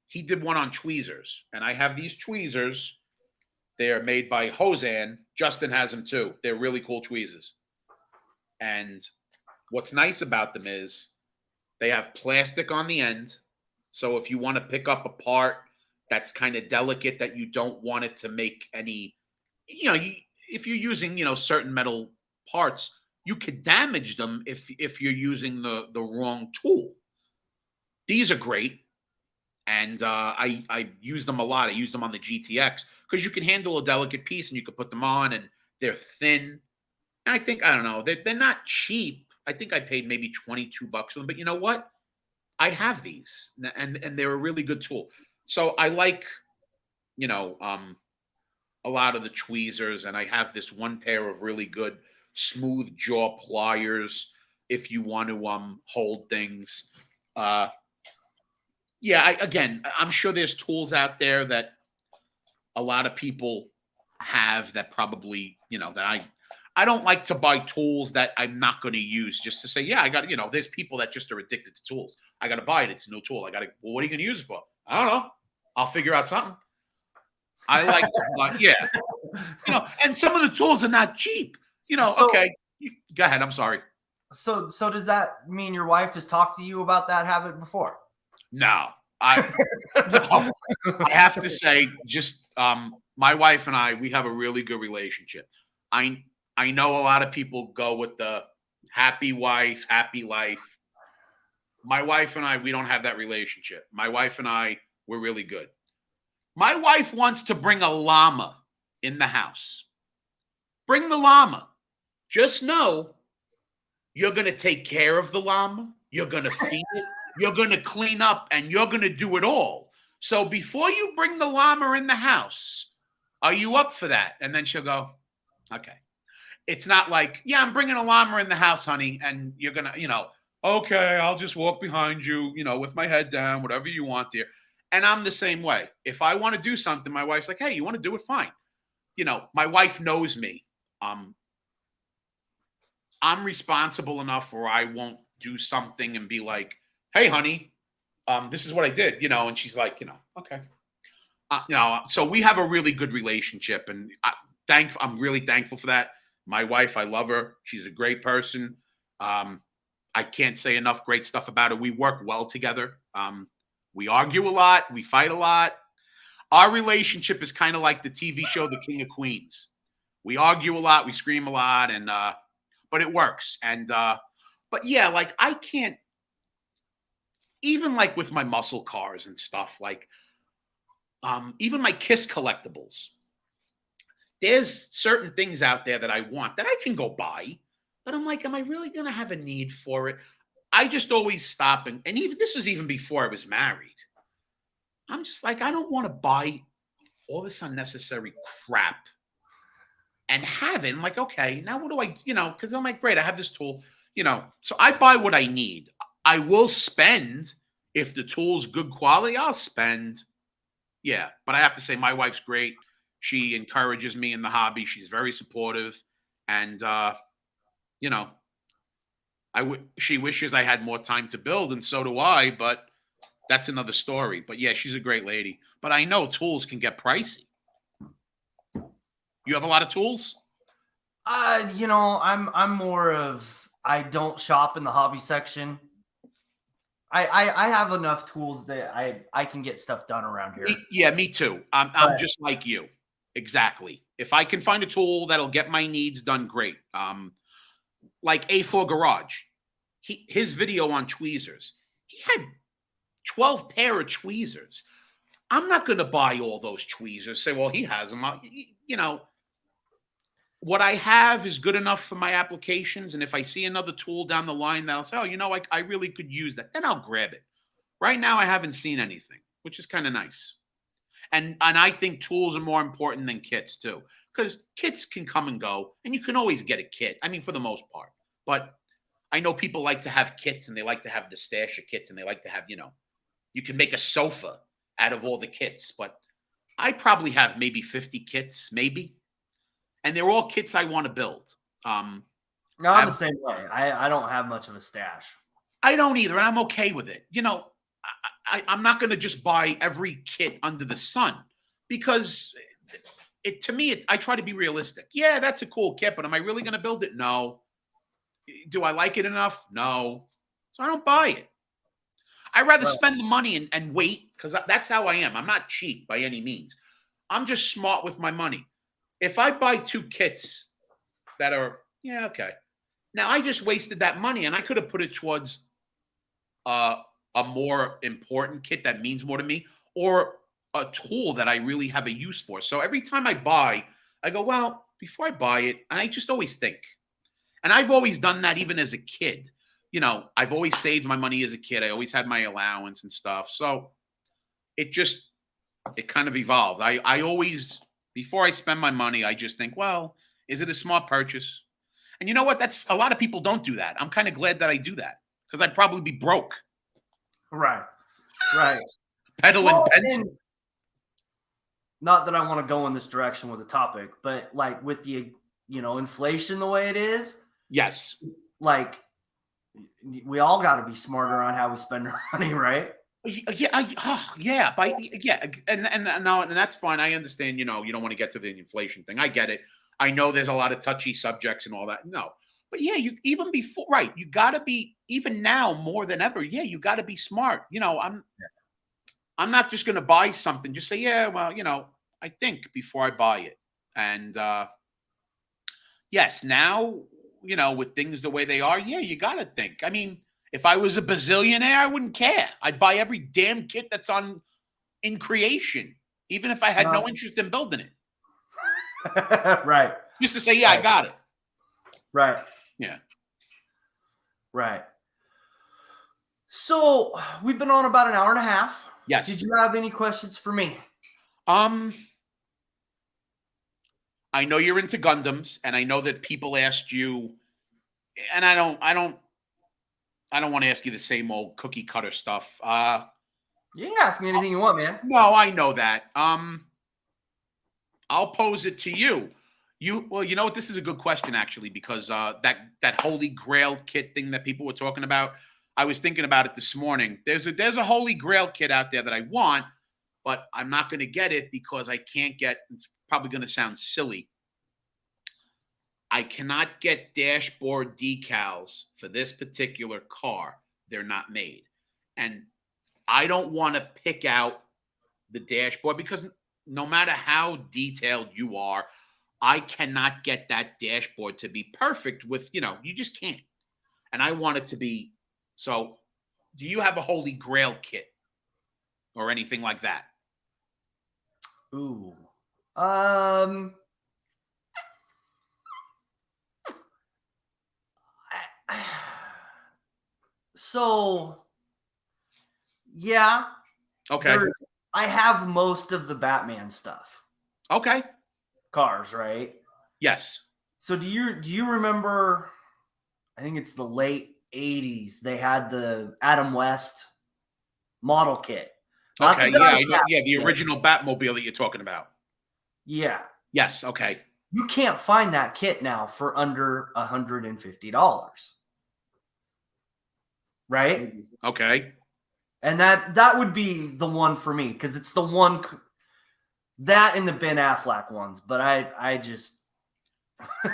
S3: He did one on tweezers, and I have these tweezers. They are made by Hosan. Justin has them too. They're really cool tweezers. And what's nice about them is they have plastic on the end. So if you want to pick up a part that's kind of delicate that you don't want it to make any, if you're using, certain metal parts, you could damage them if you're using the wrong tool. These are great. And I use them a lot. I use them on the GTX because you can handle a delicate piece and you can put them on and they're thin. And I don't know, they're not cheap. I think I paid maybe $22 for them. But you know what? I have these and they're a really good tool. So I like, a lot of the tweezers, and I have this one pair of really good smooth jaw pliers if you want to hold things. Yeah, I'm sure there's tools out there that a lot of people have that probably, that I don't like to buy tools that I'm not going to use just to say, yeah, I got, there's people that just are addicted to tools. I got to buy it. It's a new tool. Well, what are you going to use it for? I don't know. I'll figure out something. I like to buy, yeah. And some of the tools are not cheap. Okay. Go ahead. I'm sorry.
S2: So does that mean your wife has talked to you about that habit before?
S3: No, no, I have to say, just my wife and we have a really good relationship. I know a lot of people go with the happy wife, happy life. My wife and we don't have that relationship. My wife and we're really good. My wife wants to bring a llama in the house. Bring the llama. Just know you're going to take care of the llama. You're going to feed it. You're going to clean up, and you're going to do it all. So before you bring the llama in the house, are you up for that? And then she'll go, okay. It's not like, yeah, I'm bringing a llama in the house, honey, and you're going to, okay, I'll just walk behind you, with my head down, whatever you want, dear. And I'm the same way. If I want to do something, my wife's like, hey, you want to do it? Fine. My wife knows me. I'm responsible enough where I won't do something and be like, hey, honey, this is what I did, and she's like, okay. So we have a really good relationship, and I'm really thankful for that. My wife, I love her. She's a great person. I can't say enough great stuff about her. We work well together. We argue a lot. We fight a lot. Our relationship is kind of like the TV show, The King of Queens. We argue a lot. We scream a lot, but it works. And, but yeah, like I can't, even like with my muscle cars and stuff, like even my Kiss collectibles, there's certain things out there that I want that I can go buy, but I'm like, am I really going to have a need for it? I just always stop. And even this was even before I was married. I'm just like, I don't want to buy all this unnecessary crap and have it. I'm like, okay, now what do I, because I'm like, great, I have this tool, so I buy what I need. I will spend if the tool's good quality, I'll spend. Yeah. But I have to say, my wife's great. She encourages me in the hobby. She's very supportive. And, she wishes I had more time to build, and so do I, but that's another story. But yeah, she's a great lady. But I know tools can get pricey. You have a lot of tools?
S2: I'm more of, I don't shop in the hobby section. I have enough tools that I can get stuff done around here.
S3: Me too. I'm just like you. Exactly. If I can find a tool that'll get my needs done, great. Like A4 Garage, his video on tweezers, he had 12 pair of tweezers. I'm not going to buy all those tweezers. Say, well, he has them. What I have is good enough for my applications. And if I see another tool down the line that'll say, oh, I really could use that, then I'll grab it. Right now, I haven't seen anything, which is kind of nice. And I think tools are more important than kits too, because kits can come and go, and you can always get a kit. I mean, for the most part. But I know people like to have kits, and they like to have the stash of kits, and they like to have, you can make a sofa out of all the kits. But I probably have maybe 50 kits, maybe. And they're all kits I want to build.
S2: No, I'm the same way. I don't have much of a stash.
S3: I don't either, and I'm okay with it. I'm not going to just buy every kit under the sun, because to me, I try to be realistic. Yeah, that's a cool kit, but am I really going to build it? No. Do I like it enough? No. So I don't buy it. I'd rather spend the money and wait, because that's how I am. I'm not cheap by any means. I'm just smart with my money. If I buy 2 kits that are, yeah, okay. Now, I just wasted that money, and I could have put it towards a more important kit that means more to me, or a tool that I really have a use for. So every time I buy, I go, well, before I buy it, and I just always think. And I've always done that even as a kid. I've always saved my money as a kid. I always had my allowance and stuff. So it kind of evolved. I always, before I spend my money, I just think, well, is it a smart purchase? And you know what? That's a lot of people don't do that. I'm kind of glad that I do that, because I'd probably be broke.
S2: Right.
S3: Peddling pencil.
S2: Not that I want to go in this direction with the topic, but like with the, inflation the way it is.
S3: Yes.
S2: Like we all got to be smarter on how we spend our money, right?
S3: Yeah. And that's fine. I understand, you don't want to get to the inflation thing. I get it. I know there's a lot of touchy subjects and all that. No, But yeah, you even before, right? You got to be, even now more than ever. Yeah, you got to be smart. I'm not just going to buy something. Just say, yeah, well, I think before I buy it. And yes, now, with things the way they are, yeah, you got to think. I mean, if I was a bazillionaire, I wouldn't care. I'd buy every damn kit that's in creation, even if I had no interest in building it.
S2: Right.
S3: Just to say, yeah, I got it.
S2: Right.
S3: Yeah.
S2: Right. So we've been on about an hour and a half.
S3: Yes.
S2: Did you have any questions for me?
S3: I know you're into Gundams, and I know that people asked you, and I don't want to ask you the same old cookie cutter stuff.
S2: You can ask me anything you want, man.
S3: No, I know that. I'll pose it to you. Well, you know what? This is a good question, actually, because that Holy Grail kit thing that people were talking about, I was thinking about it this morning. There's a Holy Grail kit out there that I want, but I'm not going to get it because I can't get. It's probably going to sound silly. I cannot get dashboard decals for this particular car. They're not made, and I don't want to pick out the dashboard because no matter how detailed you are, I cannot get that dashboard to be perfect with, you just can't. And I want it to be. So do you have a Holy Grail kit or anything like that?
S2: Ooh. So yeah.
S3: Okay.
S2: I have most of the Batman stuff.
S3: Okay.
S2: Cars, right?
S3: Yes.
S2: So do you remember, I think it's the late 80s, they had the Adam West model kit.
S3: Okay, yeah, I know, yeah, the original Batmobile that you're talking about.
S2: Yeah.
S3: Yes, okay.
S2: You can't find that kit now for under $150. Right?
S3: Okay.
S2: And that would be the one for me because it's the one that and the Ben Affleck ones. But I just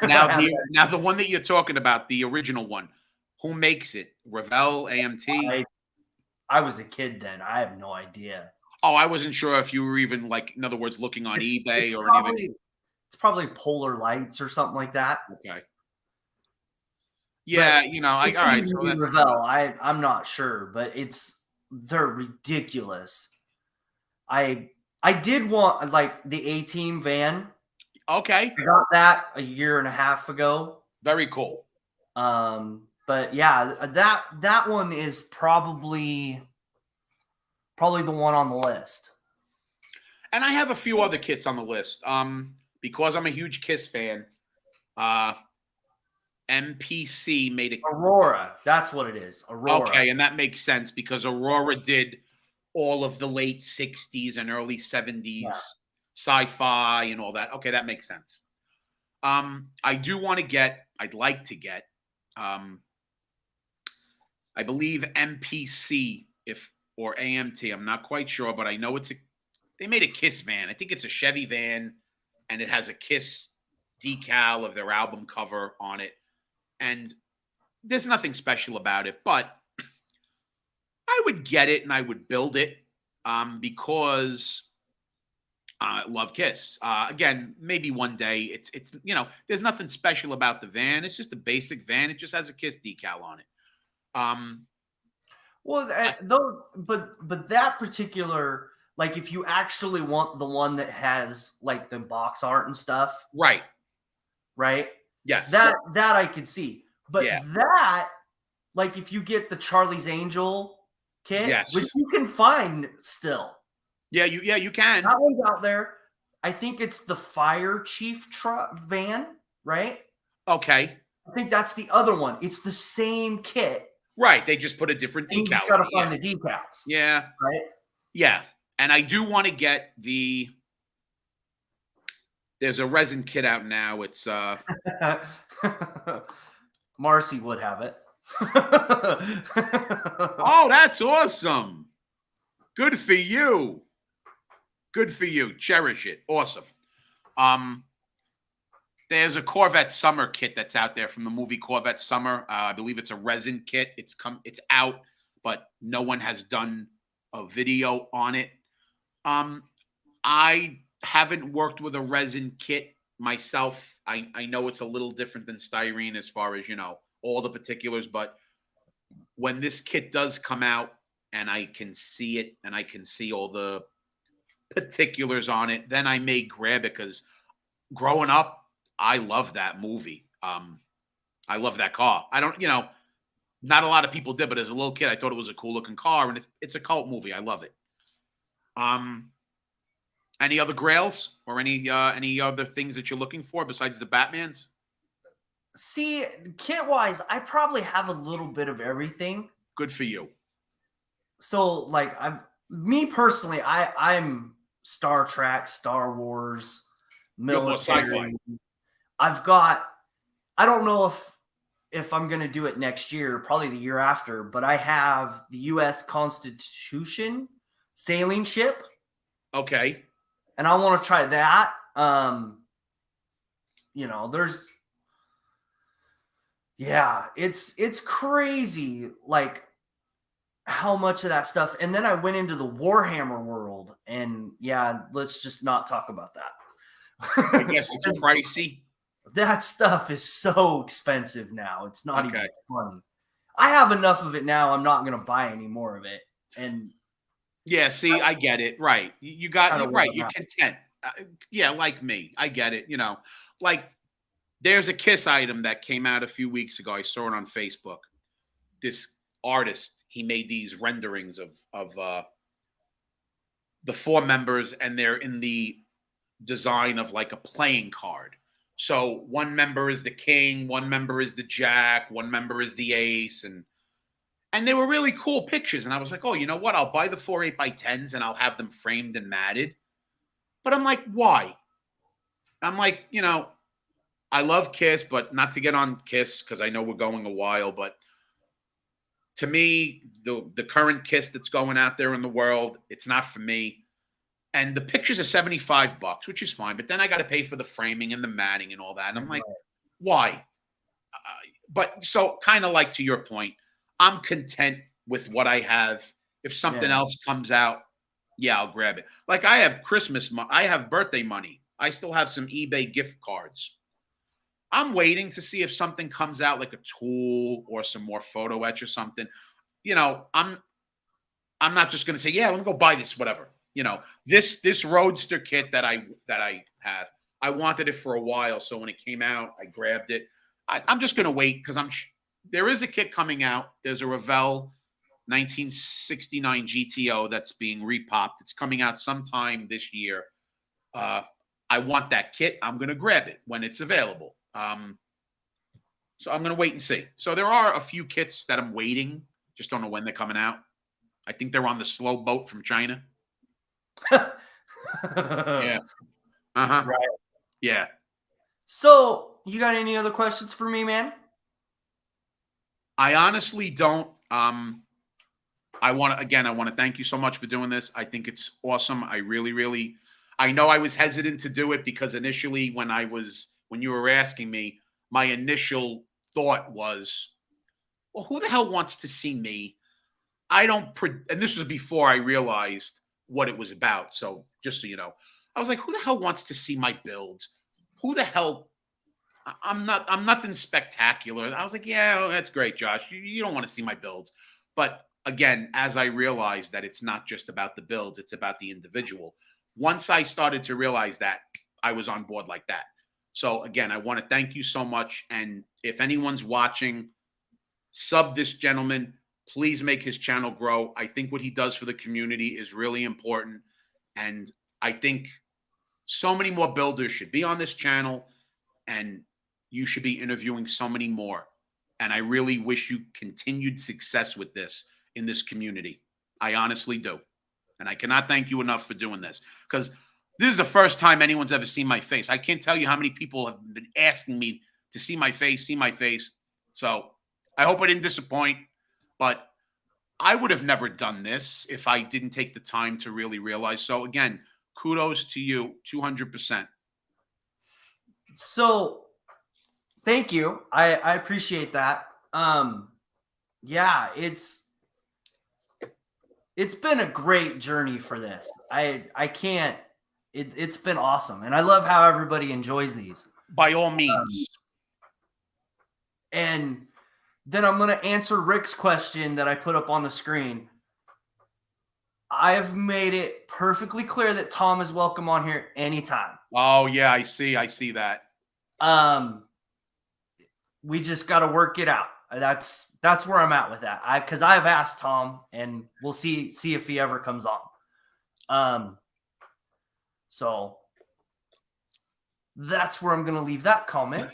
S3: now the one that you're talking about, the original one, who makes it? Revell, AMT?
S2: I was a kid then. I have no idea.
S3: Oh, I wasn't sure if you were even in other words, looking on eBay or anything.
S2: It's probably Polar Lights or something like that.
S3: Okay. Yeah, all right.
S2: So Revell, I'm not sure, but they're ridiculous. I did want the A-Team van.
S3: Okay.
S2: I got that a year and a half ago.
S3: Very cool.
S2: But yeah, that one is probably the one on the list.
S3: And I have a few other kits on the list. Because I'm a huge Kiss fan. MPC made a
S2: Aurora. That's what it is. Aurora.
S3: Okay, and that makes sense because Aurora did all of the late 60s and early 70s sci-fi and all that. Okay, that makes sense. I'd like to get I believe MPC or AMT. I'm not quite sure, but I know they made a Kiss van. I think it's a Chevy van and it has a Kiss decal of their album cover on it. And there's nothing special about it, but I would get it and I would build it because I love Kiss. Again, maybe one day it's there's nothing special about the van. It's just a basic van. It just has a Kiss decal on it.
S2: But that particular, if you actually want the one that has the box art and stuff,
S3: right?
S2: Yes, that I could see. But that, if you get the Charlie's Angel kit, which you can find still.
S3: Yeah, you can.
S2: That one's out there. I think it's the Fire Chief van, right?
S3: Okay.
S2: I think that's the other one. It's the same kit.
S3: Right. They just put a different decal.
S2: You just gotta find the decals.
S3: Yeah.
S2: Right?
S3: Yeah. And I do want to get there's a resin kit out now. It's
S2: Marcy would have it.
S3: Oh, that's awesome. Good for you. Good for you. Cherish it. Awesome. There's a Corvette Summer kit that's out there from the movie Corvette Summer. I believe it's a resin kit. It's out, but no one has done a video on it. I haven't worked with a resin kit myself. I know it's a little different than styrene as far as, all the particulars, but when this kit does come out and I can see it and I can see all the particulars on it, then I may grab it, because growing up, I love that movie. I love that car. I don't, not a lot of people did, but as a little kid, I thought it was a cool looking car, and it's a cult movie. I love it. Any other grails or any other things that you're looking for besides the Batmans?
S2: See, kit wise, I probably have a little bit of everything.
S3: Good for you.
S2: So, like, me personally, I'm Star Trek, Star Wars, military. I've got, I don't know if I'm going to do it next year, probably the year after, but I have the U.S. Constitution sailing ship.
S3: Okay.
S2: And I want to try that. It's crazy, like, how much of that stuff. And then I went into the Warhammer world, and let's just not talk about that.
S3: I guess it's pricey.
S2: That stuff is so expensive now. It's not
S3: Okay.
S2: even funny. I have enough of it now. I'm not going to buy any more of it. And
S3: yeah, see, I get it. Right. You got it right. You're
S2: out.
S3: content. Like me. I get it. Like, there's a Kiss item that came out a few weeks ago. I saw it on Facebook. This artist, he made these renderings of the four members, and they're in the design of like a playing card. So one member is the king, one member is the jack, one member is the ace, and they were really cool pictures. And I was like, oh, you know what? I'll buy the 4 8x10s and I'll have them framed and matted. But I'm like, why? I'm like, I love Kiss, but not to get on Kiss, because I know we're going a while. But to me, the current Kiss that's going out there in the world, it's not for me. And the pictures are $75, which is fine. But then I got to pay for the framing and the matting and all that. And I'm like, why? But so kind of like to your point, I'm content with what I have. If something else comes out, I'll grab it. Like, I have I have birthday money. I still have some eBay gift cards. I'm waiting to see if something comes out, like a tool or some more photo etch or something. I'm not just going to say, let me go buy this, whatever. This Roadster kit that I have, I wanted it for a while. So when it came out, I grabbed it. I'm just going to wait, because there is a kit coming out. There's a Revell 1969 GTO that's being repopped. It's coming out sometime this year. I want that kit. I'm going to grab it when it's available. So I'm going to wait and see. So there are a few kits that I'm waiting. Just don't know when they're coming out. I think they're on the slow boat from China. Yeah. Right. Yeah.
S2: So, you got any other questions for me, man?
S3: I honestly don't. I want to thank you so much for doing this. I think it's awesome. I really, I know I was hesitant to do it, because initially when you were asking me, my initial thought was, well, who the hell wants to see me? And this was before I realized what it was about. So just so you know, I was like, who the hell wants to see my builds? Who the hell? I'm nothing spectacular. I was like, that's great, Josh. You don't want to see my builds. But again, as I realized that it's not just about the builds, it's about the individual. Once I started to realize that, I was on board like that. So again, I want to thank you so much. And if anyone's watching, sub this gentleman. Please make his channel grow. I think what he does for the community is really important. And I think so many more builders should be on this channel, and you should be interviewing so many more. And I really wish you continued success with this in this community. I honestly do. And I cannot thank you enough for doing this, because this is the first time anyone's ever seen my face. I can't tell you how many people have been asking me to see my face. So I hope I didn't disappoint. But I would have never done this if I didn't take the time to really realize. So again, kudos to you, 200%.
S2: So thank you. I appreciate that. Yeah, it's been a great journey for this. I can't. It's been awesome, and I love how everybody enjoys these.
S3: By all means.
S2: And then I'm going to answer Rick's question that I put up on the screen. I've made it perfectly clear that Tom is welcome on here anytime.
S3: Oh yeah, I see that.
S2: We just got to work it out. That's where I'm at with that. Because I've asked Tom, and we'll see if he ever comes on. So that's where I'm going to leave that comment.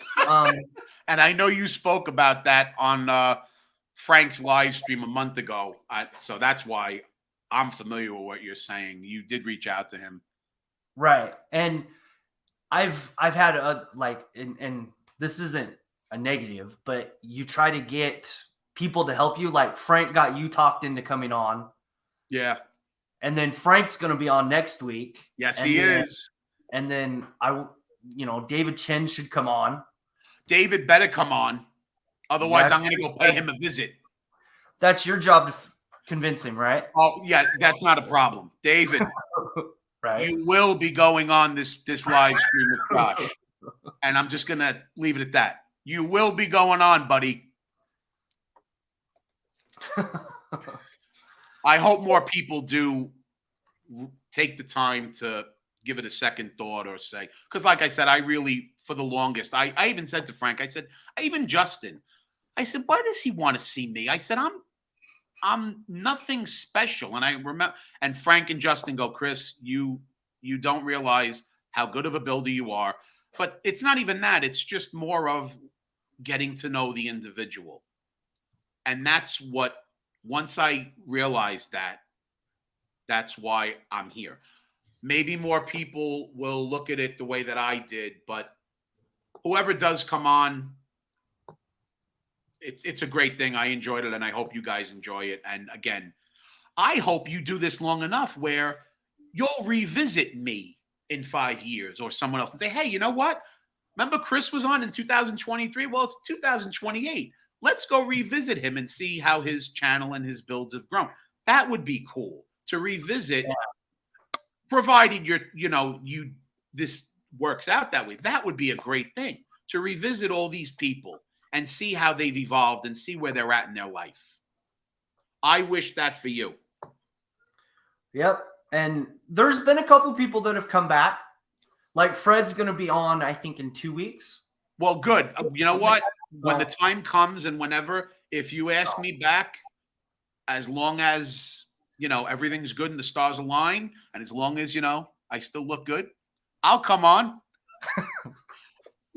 S3: And I know you spoke about that on Frank's live stream a month ago. So that's why I'm familiar with what you're saying. You did reach out to him.
S2: Right. And I've had and this isn't a negative, but you try to get people to help you. Like Frank got you talked into coming on.
S3: Yeah.
S2: And then Frank's going to be on next week.
S3: Yes, he is.
S2: And then David Chen should come on.
S3: David better come on. Otherwise, I'm going to go pay him a visit.
S2: That's your job to convince him, right?
S3: Oh, yeah, that's not a problem. David,
S2: right.
S3: You will be going on this live stream with Josh. And I'm just going to leave it at that. You will be going on, buddy. I hope more people do take the time to give it a second thought or say, because like I said, I really, for the longest, I even said to Frank, even Justin, I said, why does he want to see me? I said, I'm nothing special. And I remember, and Frank and Justin go, Chris, you don't realize how good of a builder you are. But it's not even that. It's just more of getting to know the individual. And that's what, once I realized that, that's why I'm here. Maybe more people will look at it the way that I did, but whoever does come on, it's a great thing. I enjoyed it, and I hope you guys enjoy it. And again, I hope you do this long enough where you'll revisit me in 5 years or someone else and say, hey, you know what? Remember Chris was on in 2023? Well, it's 2028. Let's go revisit him and see how his channel and his builds have grown. That would be cool to revisit, provided this works out that way. That would be a great thing to revisit all these people and see how they've evolved and see where they're at in their life. I wish that for you.
S2: Yep. And there's been a couple people that have come back. Like Fred's going to be on, I think, in 2 weeks.
S3: Well, good. You know what? When the time comes and whenever, if you ask me back, as long as, everything's good and the stars align, and as long as, I still look good, I'll come on.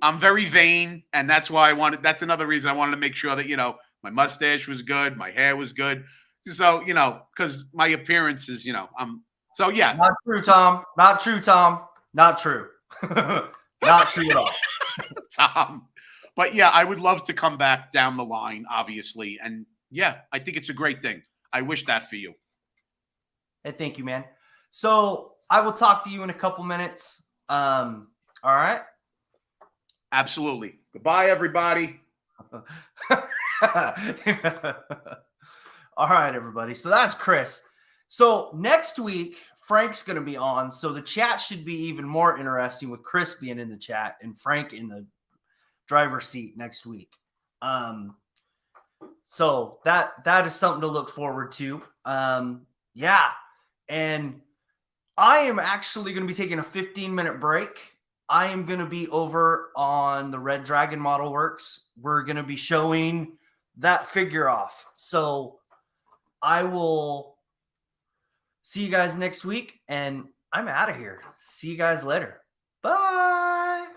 S3: I'm very vain, and that's why that's another reason I wanted to make sure that, my mustache was good, my hair was good. So, because my appearance is, so yeah.
S2: Not true, Tom. Not true, Tom. Not true. Not true at all.
S3: Tom. But yeah, I would love to come back down the line, obviously. And yeah, I think it's a great thing. I wish that for you.
S2: Hey, thank you, man. So I will talk to you in a couple minutes. All right.
S3: Absolutely. Goodbye, everybody.
S2: All right, everybody. So that's Chris. So next week, Frank's going to be on. So the chat should be even more interesting with Chris being in the chat and Frank in the driver's seat next week. So that is something to look forward to. Yeah. And I am actually going to be taking a 15-minute break. I am going to be over on the Red Dragon Model Works. We're going to be showing that figure off. So I will see you guys next week, and I'm out of here. See you guys later. Bye.